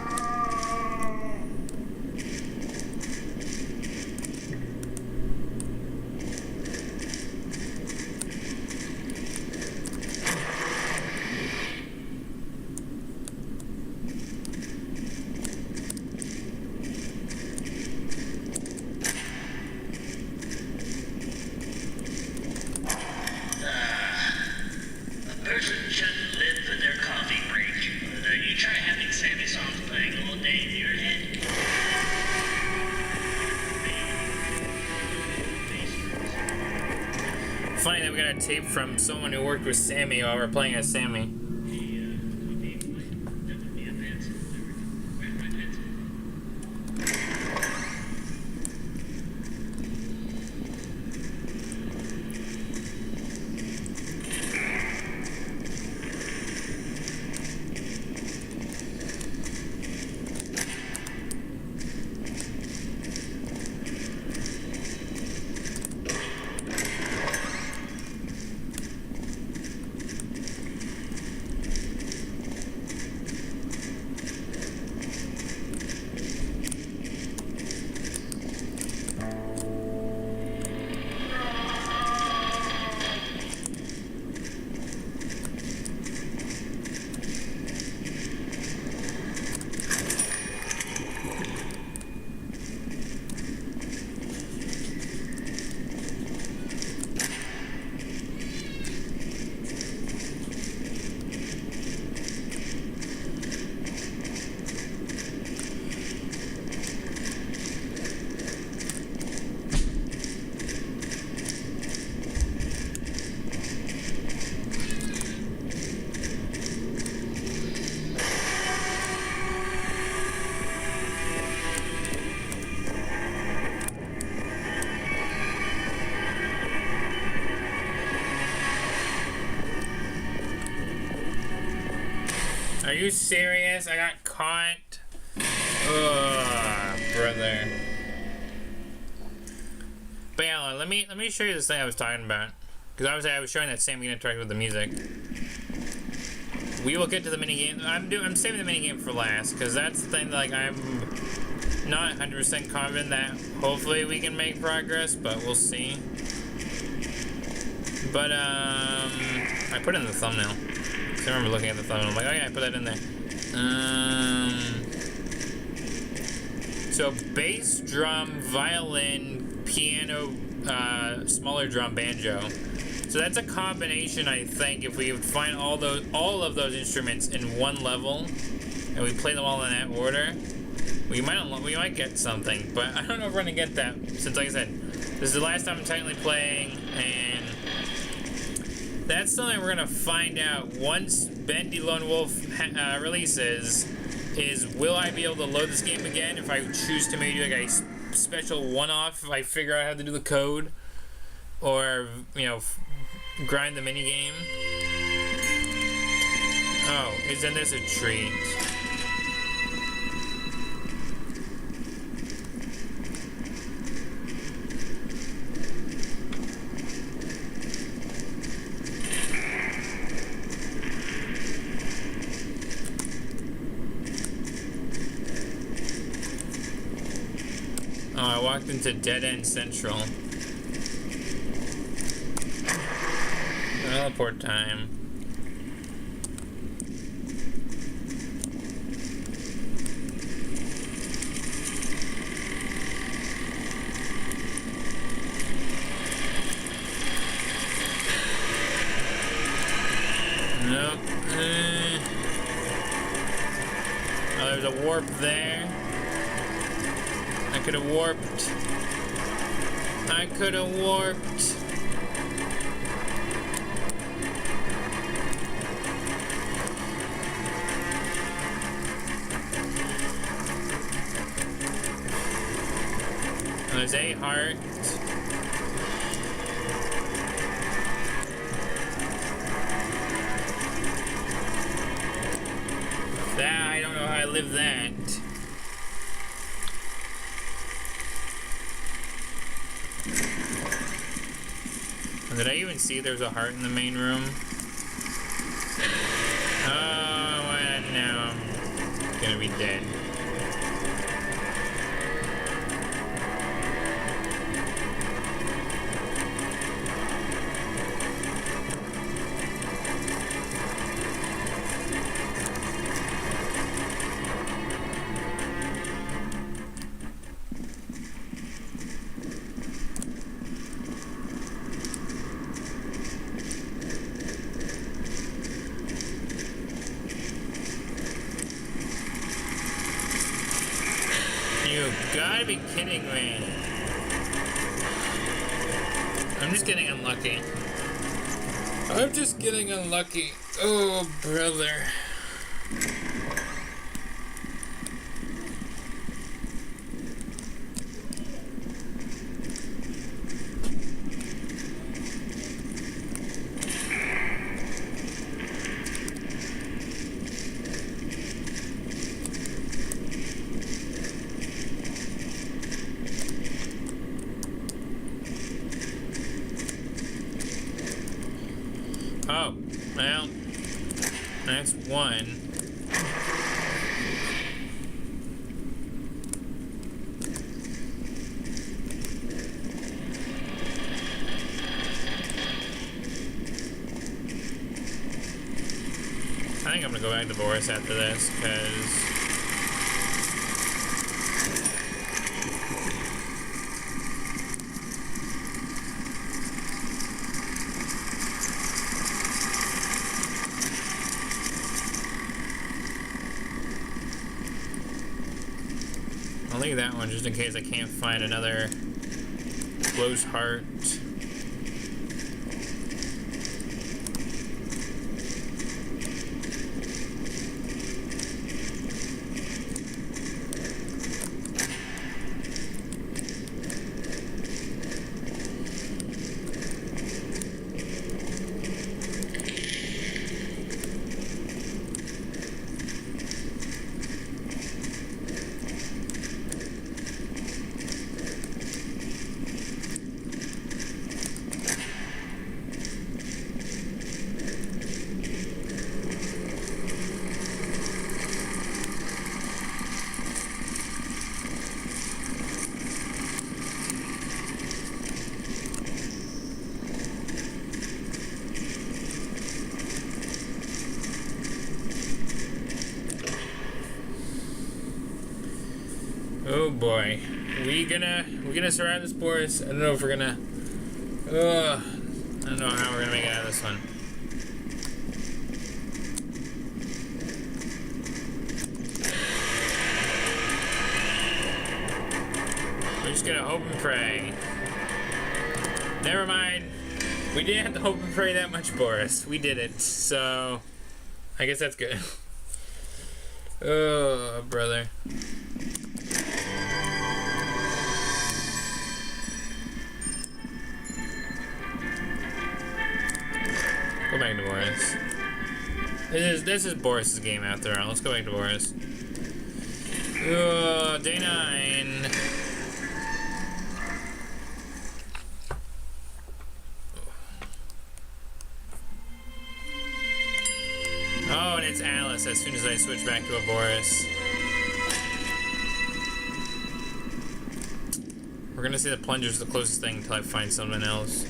funny that we got a tape from someone who worked with Sammy while we're playing as Sammy. Are you serious? I got caught. Ugh, brother. But yeah, let me show you this thing I was talking about. Because obviously I was showing that Sam can interact with the music. We will get to the minigame. I'm saving the minigame for last, because that's the thing that, like, I'm not 100% confident that hopefully we can make progress, but we'll see. But I put it in the thumbnail. I remember looking at the thumbnail. I'm like, oh yeah, I put that in there. So bass, drum, violin, piano, smaller drum, banjo. So that's a combination, I think, if we would find all of those instruments in one level, and we play them all in that order, we might get something. But I don't know if we're gonna get that, since, like I said, this is the last time I'm technically playing, and that's something we're gonna find out once Bendy Lone Wolf releases. Is will I be able to load this game again if I choose to maybe do like a special one-off if I figure out how to do the code, or grind the mini game? Oh, isn't this a treat? Oh, I walked into Dead End Central. Teleport time. Nope. Oh, there's a warp there. I could have warped. I could have warped. There's a heart. That, I don't know how I live that. Did I even see there's a heart in the main room? Oh, and now I'm gonna be dead. You gotta be kidding me. I'm just getting unlucky. I'm just getting unlucky. Oh, brother. Oh, well, that's one. I think I'm gonna go back to Boris after this, because I'll leave that one just in case I can't find another close heart. Oh boy, we gonna surround this Boris. I don't know if we're gonna. I don't know how we're gonna make it out of this one. We're just gonna hope and pray. Never mind. We didn't have to hope and pray that much, Boris. We did it, so I guess that's good. Oh, brother. Go back to Boris. This is Boris's game after all. Let's go back to Boris. Day 9. Oh, and it's Alice as soon as I switch back to a Boris. We're gonna say the plunger's the closest thing until I find something else.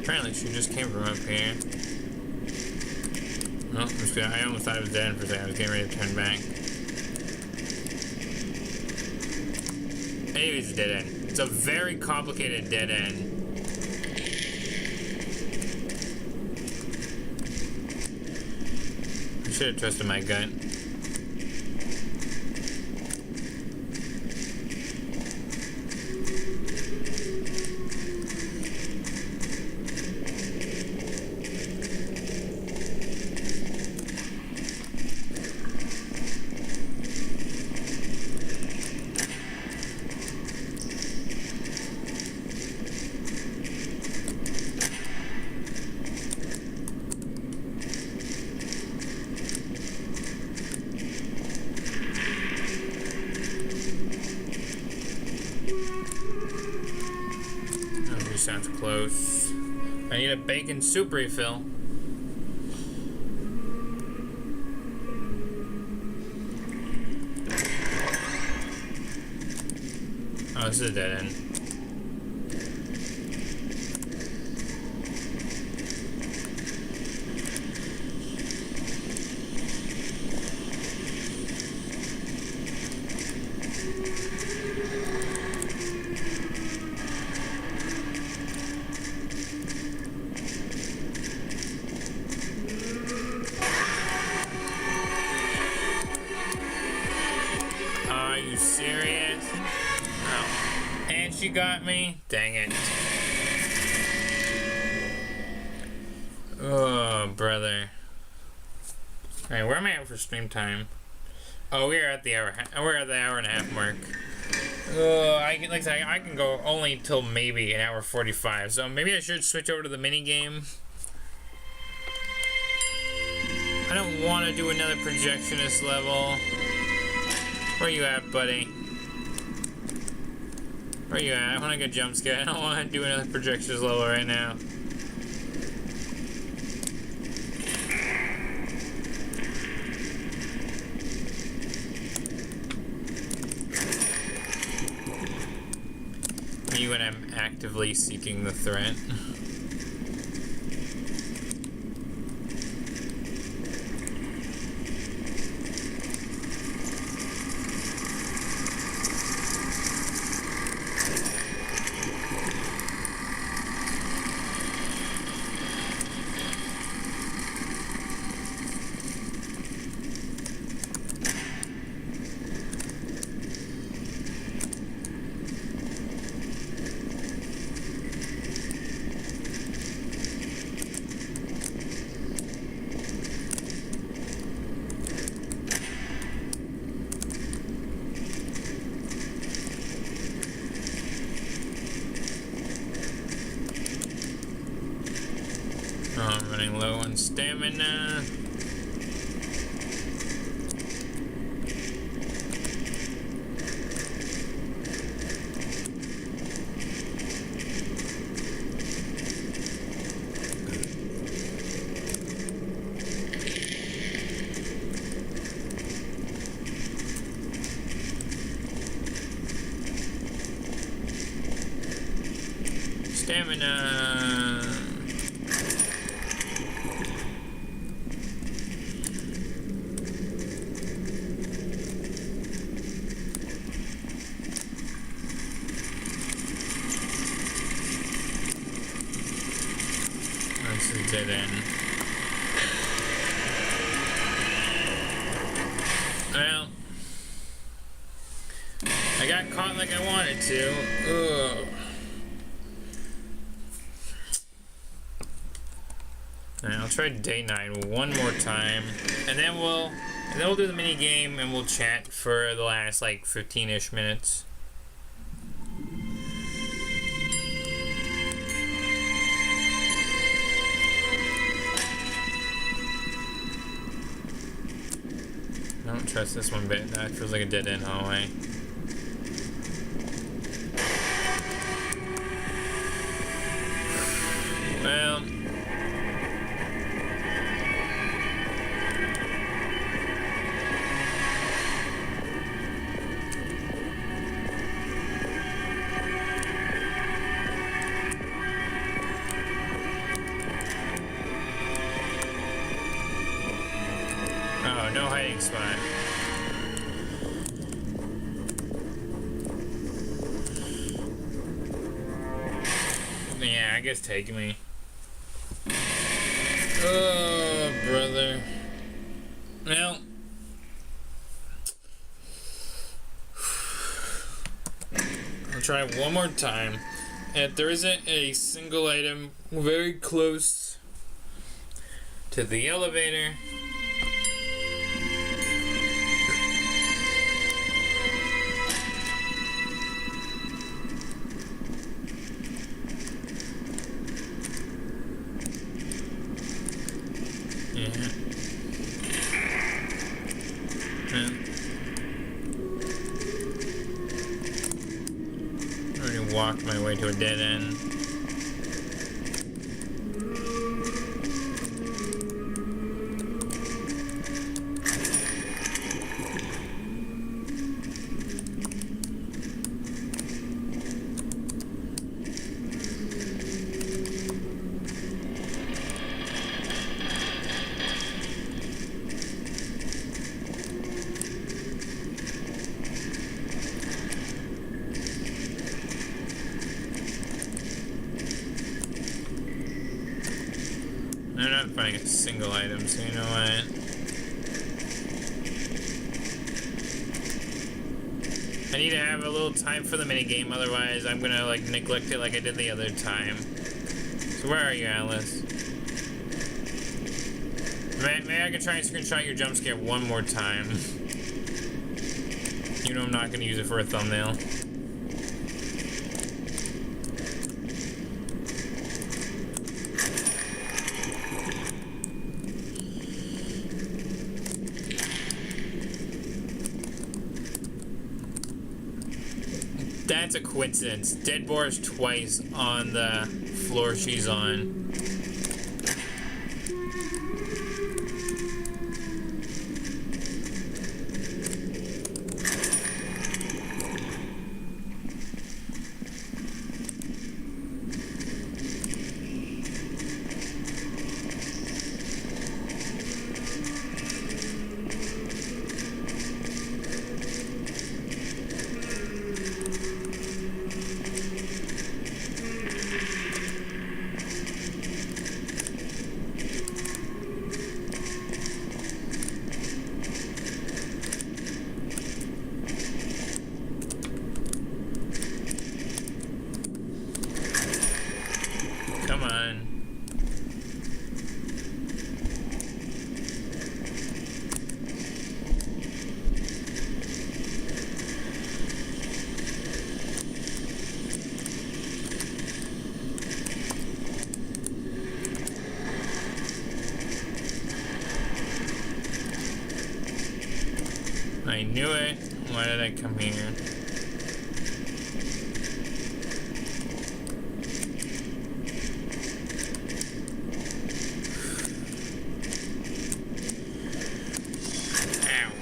Apparently she just came from up here. Oh, I almost thought it was dead end for a second. I was getting ready to turn back. Maybe it's a dead end. It's a very complicated dead end. I should have trusted my gut. sounds close. I need a bacon soup refill. Oh, this is a dead end. Are you serious? Oh. And she got me? Dang it. Oh, brother. Alright, where am I at for stream time? Oh, we're at the hour. We're at the hour and a half mark. I can go only till maybe an hour 45. So maybe I should switch over to the mini game. I don't want to do another projectionist level. Where you at, buddy? Where you at? I want to get jump scared. I don't want to do another projectionist level right now. Me when I'm actively seeking the threat. Oh, I'm running low on stamina. Stamina. This is dead end. Well, I got caught like I wanted to. Ugh. Alright, I'll try day 9 one more time, and then we'll do the mini game and we'll chat for the last like 15-ish minutes. I don't trust this one bit. That feels like a dead end hallway. Well. Oh, no hiding spot. Yeah, I guess take me. Oh, brother. Well. I'll try one more time. And if there isn't a single item very close to the elevator, walked my way to a dead end. They're not finding a single item, so you know what? I need to have a little time for the minigame, otherwise I'm gonna like neglect it like I did the other time. So where are you, Alice? Maybe I can try and screenshot your jump scare one more time. You know I'm not gonna use it for a thumbnail. That's a coincidence. Dead Boris twice on the floor she's on. Come on. I knew it. Why did I come here?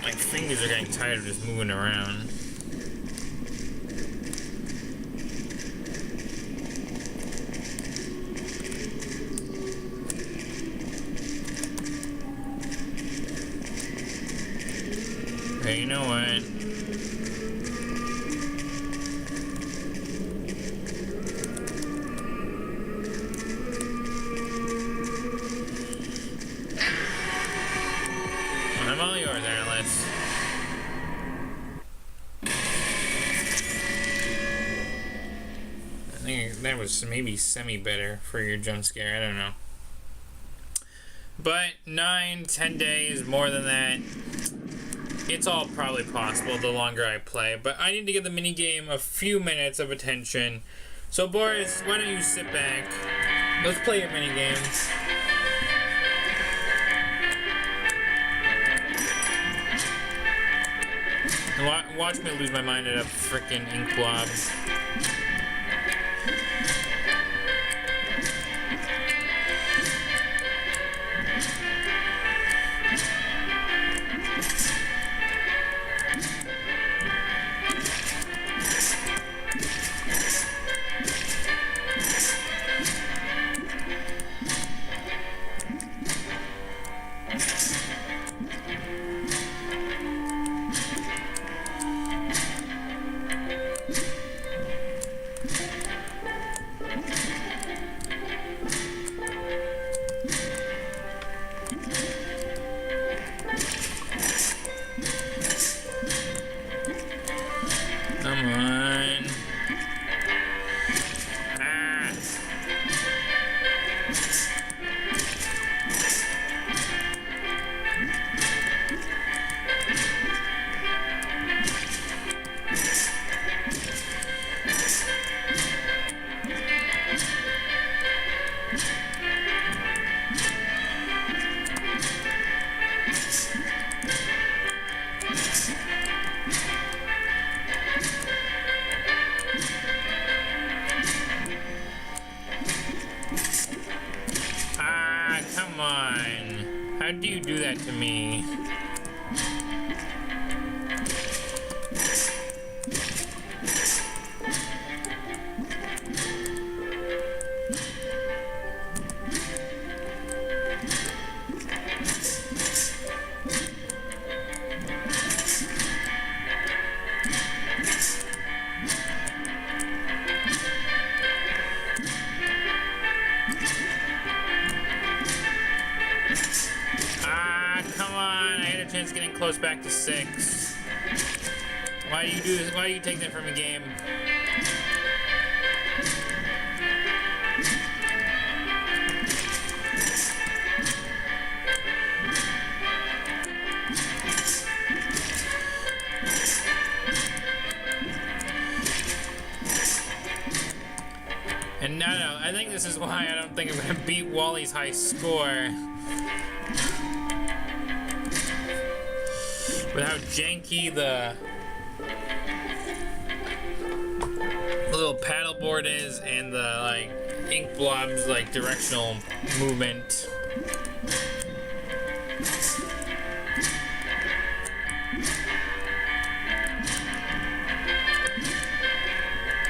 My fingers are getting tired of just moving around. Okay, you know what? I'm all yours, Alice. I think that was maybe semi-better for your jump scare. I don't know. But 9-10 days, more than that. It's all probably possible the longer I play. But I need to give the minigame a few minutes of attention. So Boris, why don't you sit back? Let's play your minigames. And watch me lose my mind at a frickin' ink blob. Come on. Ah. Come on. How do you do that to me? close back to 6. Why do you do this? Why do you take that from a game? And no, I think this is why I don't think I'm gonna beat Wally's high score. With how janky the little paddleboard is and the like ink blobs like directional movement.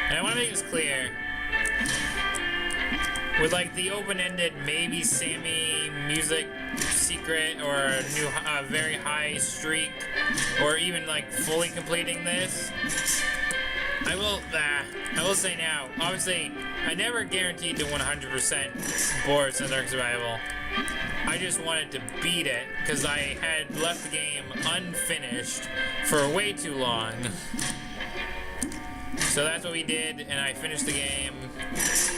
And I want to make this clear. With like the open-ended maybe Sammy music secret or a new very high streak or even like fully completing this, I will say now, obviously I never guaranteed to 100% Boris in Dark Survival. I just wanted to beat it because I had left the game unfinished for way too long. So that's what we did, and I finished the game.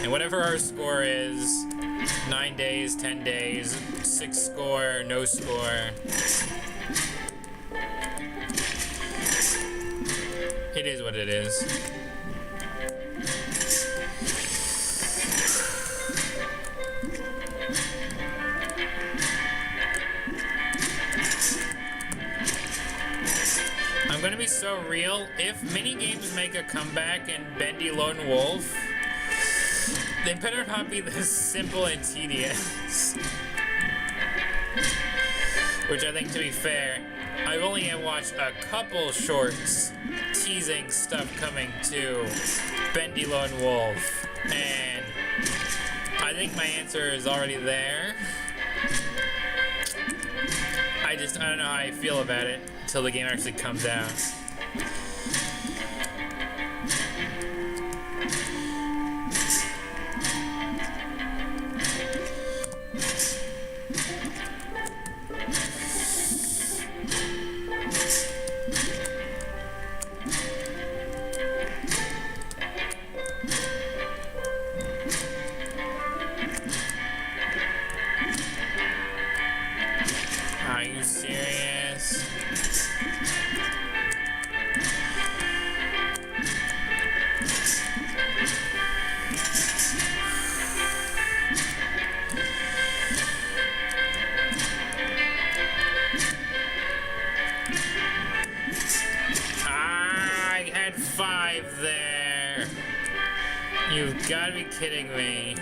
And whatever our score is, 9 days, 10 days, 6 score, no score. It is what it is. I'm gonna be so real. If minigames make a comeback in Bendy Lone Wolf, they better not be this simple and tedious. Which I think, to be fair, I've only watched a couple shorts teasing stuff coming to Bendy Lone Wolf, and I think my answer is already there. I don't know how I feel about it until the game actually comes out. Are you serious? I had 5 there. You've got to be kidding me.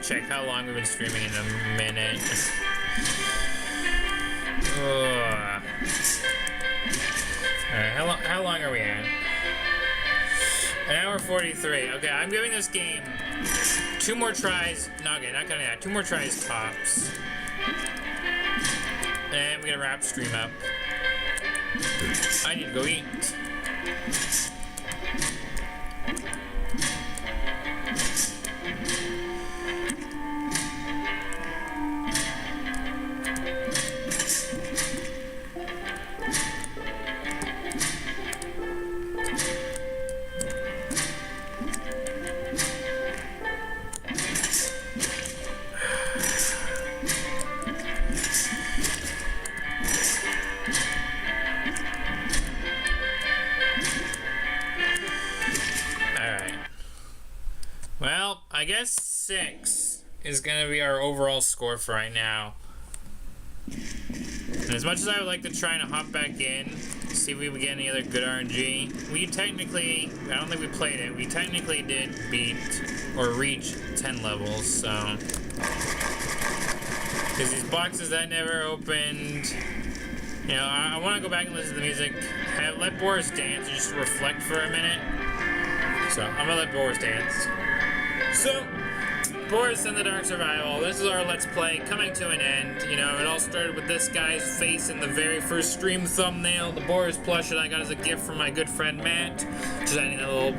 Check how long we've been streaming in a minute. Alright, how long are we at? 1 hour 43. Okay, I'm giving this game 2 more tries. No, okay, not gonna that. 2 more tries tops. And we're gonna wrap stream up. I need to go eat. Well, I guess 6 is gonna be our overall score for right now. And as much as I would like to try and hop back in, see if we would get any other good RNG, we technically, I don't think we played it, we technically did beat or reach 10 levels, so. Because these boxes that never opened, you know, I want to go back and listen to the music, let Boris dance and just reflect for a minute. So, I'm gonna let Boris dance. So, Boris and the Dark Survival, this is our Let's Play coming to an end. You know, it all started with this guy's face in the very first stream thumbnail, the Boris plush that I got as a gift from my good friend Matt. Just adding a little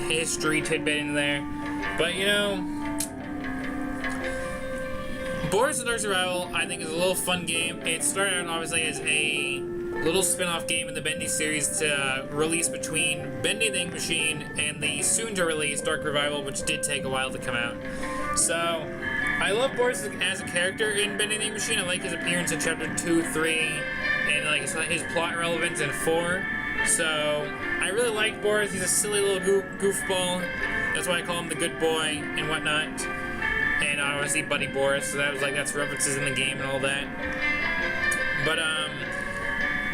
history tidbit in there. But, you know, Boris and Dark Survival, I think, is a little fun game. It started out, obviously, as a little spin-off game in the Bendy series to release between Bendy the Ink Machine and the soon-to-release Dark Revival, which did take a while to come out. So, I love Boris as a character in Bendy the Ink Machine. I like his appearance in Chapter 2, 3, and like his plot relevance in 4. So, I really like Boris. He's a silly little goofball. That's why I call him the good boy and whatnot. And I want to see Buddy Boris, so that's references in the game and all that. But,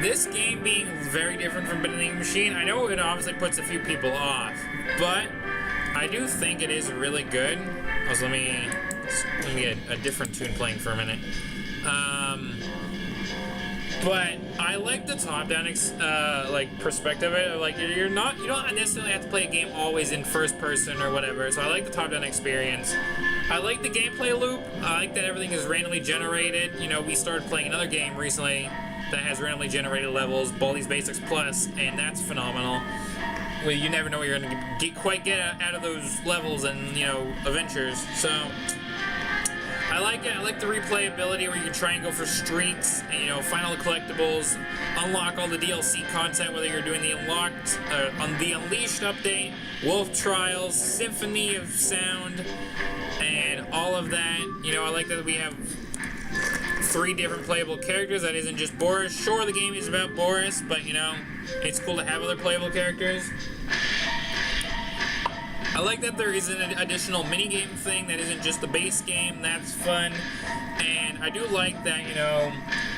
this game being very different from Bendy the Ink Machine, I know it obviously puts a few people off, but I do think it is really good. Also, let me get a different tune playing for a minute. But I like the top-down like perspective of it. Like you don't necessarily have to play a game always in first person or whatever. So I like the top-down experience. I like the gameplay loop. I like that everything is randomly generated. You know, we started playing another game recently that has randomly generated levels, Baldi's Basics Plus, and that's phenomenal. Well, you never know what you're gonna get out of those levels and, you know, adventures. So I like it. I like the replayability where you can try and go for streaks and, you know, find all the collectibles, unlock all the DLC content, whether you're doing the unlocked, on the Unleashed update, Wolf Trials, Symphony of Sound, and all of that. You know, I like that we have 3 different playable characters. That isn't just Boris. Sure, the game is about Boris, but, you know, it's cool to have other playable characters. I like that there is an additional minigame thing that isn't just the base game. That's fun. And I do like that, you know,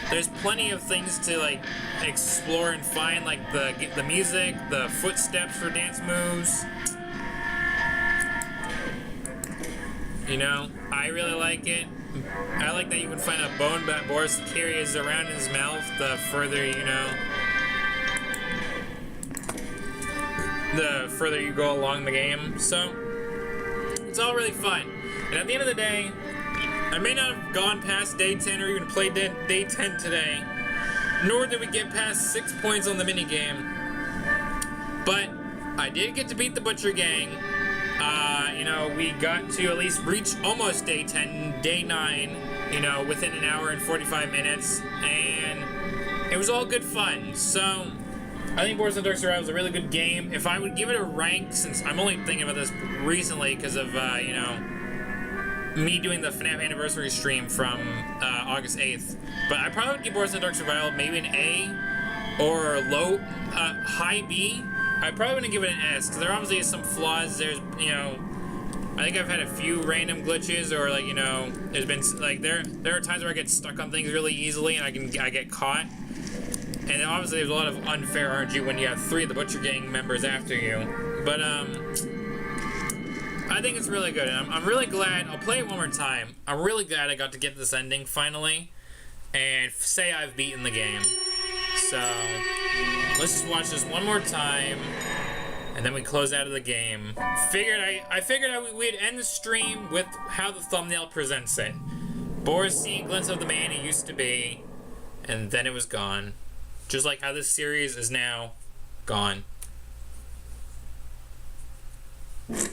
there's plenty of things to, like, explore and find, like the music, the footsteps for dance moves. You know, I really like it. I like that you can find a bone that Boris carries around in his mouth the further, you know, the further you go along the game. So, it's all really fun. And at the end of the day, I may not have gone past day 10 or even played day 10 today, nor did we get past 6 points on the minigame. But I did get to beat the Butcher Gang. You know, we got to at least reach almost day 10, day 9, you know, within an hour and 45 minutes, and it was all good fun. So, I think Boris and Dark Survival is a really good game. If I would give it a rank, since I'm only thinking about this recently because of, you know, me doing the FNAF anniversary stream from August 8th, but I probably would give Boris and Dark Survival maybe an A or high B. I probably wouldn't give it an S, because there obviously is some flaws. There's, you know, I think I've had a few random glitches, or, like, you know, there's been, like, there are times where I get stuck on things really easily, and I get caught. And obviously there's a lot of unfair RNG when you have 3 of the Butcher Gang members after you. But, I think it's really good, and I'm really glad. I'll play it one more time. I'm really glad I got to get this ending, finally, and say I've beaten the game. So, let's just watch this one more time, and then we close out of the game. I figured we'd end the stream with how the thumbnail presents it. Boris seeing a glimpse of the man he used to be, and then it was gone. Just like how this series is now gone. And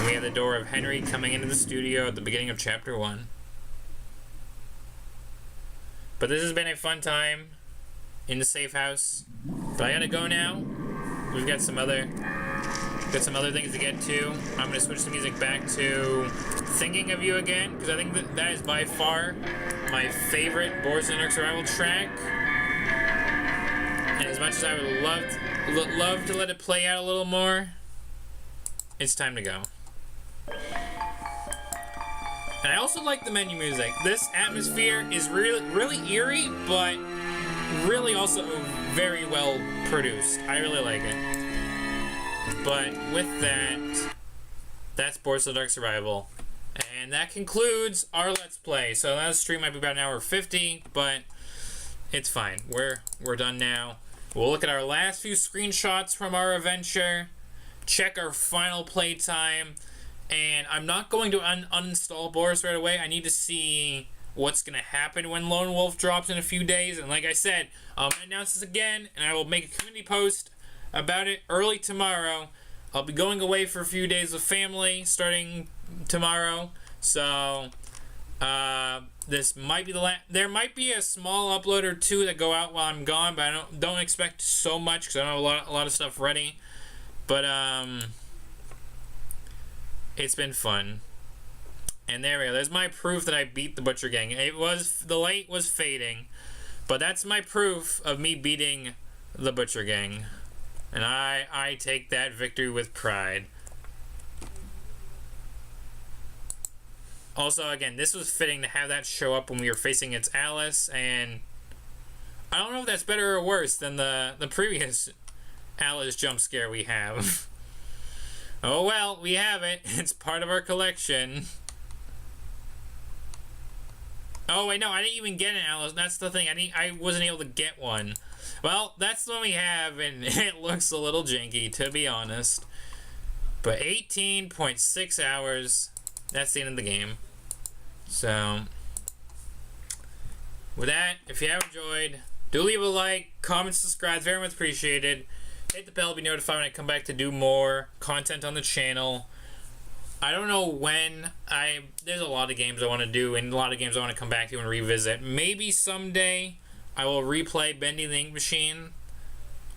we have the door of Henry coming into the studio at the beginning of Chapter 1. But this has been a fun time in the safe house. But I gotta go now. We've got some other things to get to. I'm gonna switch the music back to Thinking of You again, because I think that is by far my favorite Boris and Dark Survival track. And as much as I would love to let it play out a little more, it's time to go. And I also like the menu music. This atmosphere is really eerie, but really also very well produced. I really like it. But with that, that's Boris the Dark Survival. And that concludes our Let's Play. So that stream might be about an hour 50, but it's fine. We're done now. We'll look at our last few screenshots from our adventure, check our final playtime, and I'm not going to uninstall Boris right away. I need to see what's going to happen when Lone Wolf drops in a few days. And like I said, I'm going to announce this again, and I will make a community post about it early tomorrow. I'll be going away for a few days with family starting tomorrow. So, this might be the last. There might be a small upload or two that go out while I'm gone, but I don't expect so much because I don't have a lot of stuff ready. But, it's been fun. And there we go. There's my proof that I beat the Butcher Gang. The light was fading, but that's my proof of me beating the Butcher Gang. And I take that victory with pride. Also, again, this was fitting to have that show up when we were facing its Alice, and I don't know if that's better or worse than the previous Alice jump scare we have. Oh well, we have it. It's part of our collection. Oh wait, no, I didn't even get an Alice. That's the thing. I wasn't able to get one. Well, that's the one we have, and it looks a little janky, to be honest. But 18.6 hours. That's the end of the game. So, with that, if you have enjoyed, do leave a like, comment, subscribe, very much appreciated. Hit the bell to be notified when I come back to do more content on the channel. I don't know when. There's a lot of games I want to do, and a lot of games I want to come back to and revisit. Maybe someday I will replay Bendy the Ink Machine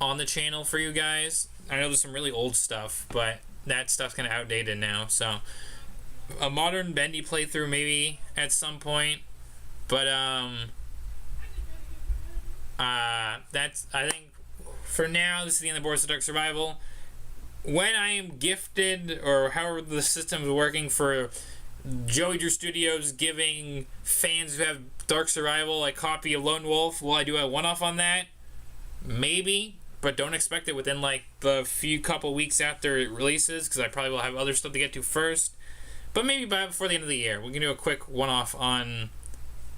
on the channel for you guys. I know there's some really old stuff, but that stuff's kind of outdated now, so a modern Bendy playthrough maybe at some point, but that's, I think for now this is the end of Boris the Dark Survival. When I am gifted, or however the system is working for Joey Drew Studios giving fans who have Dark Survival a copy of Lone Wolf, will I do a one-off on that? Maybe, but don't expect it within like the couple weeks after it releases, because I probably will have other stuff to get to first. But maybe before the end of the year, we can do a quick one-off on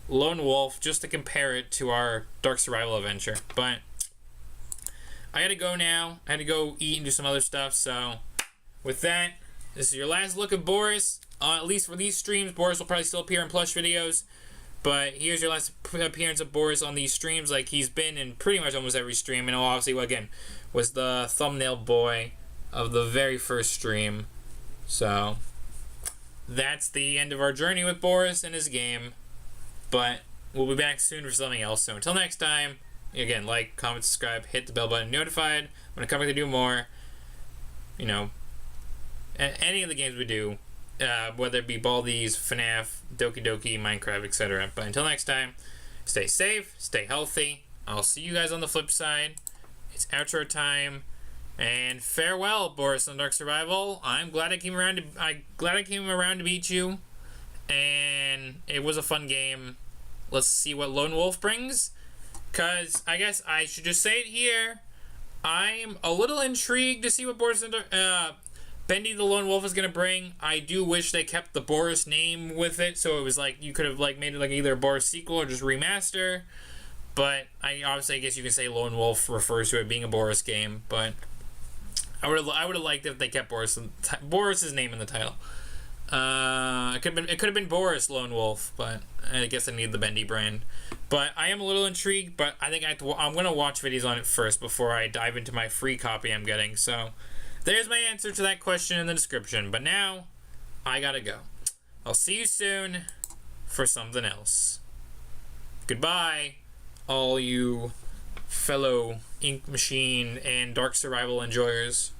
Lone Wolf just to compare it to our Dark Survival adventure. But I gotta go now. I had to go eat and do some other stuff. So with that, this is your last look of Boris. At least for these streams, Boris will probably still appear in plush videos. But here's your last appearance of Boris on these streams, like he's been in pretty much almost every stream. And obviously, well, again, was the thumbnail boy of the very first stream. So that's the end of our journey with Boris and his game. But we'll be back soon for something else. So until next time, again, like, comment, subscribe, hit the bell button, notified when I come back to do more. You know, any of the games we do, whether it be Baldi's, FNAF, Doki Doki, Minecraft, etc. But until next time, stay safe, stay healthy. I'll see you guys on the flip side. It's outro time. And farewell, Boris and Dark Survival. I'm glad I came around to beat you. And it was a fun game. Let's see what Lone Wolf brings. Because I guess I should just say it here. I'm a little intrigued to see what Boris and Bendy the Lone Wolf is going to bring. I do wish they kept the Boris name with it. So it was like, you could have like made it like either a Boris sequel or just remaster. But I guess you can say Lone Wolf refers to it being a Boris game. But I would have liked if they kept Boris's name in the title. It could have been Boris Lone Wolf, but I guess I need the Bendy brand. But I am a little intrigued, but I think I'm gonna watch videos on it first before I dive into my free copy I'm getting. So there's my answer to that question in the description. But now I gotta go. I'll see you soon for something else. Goodbye, all you fellow Ink Machine and Dark Survival enjoyers.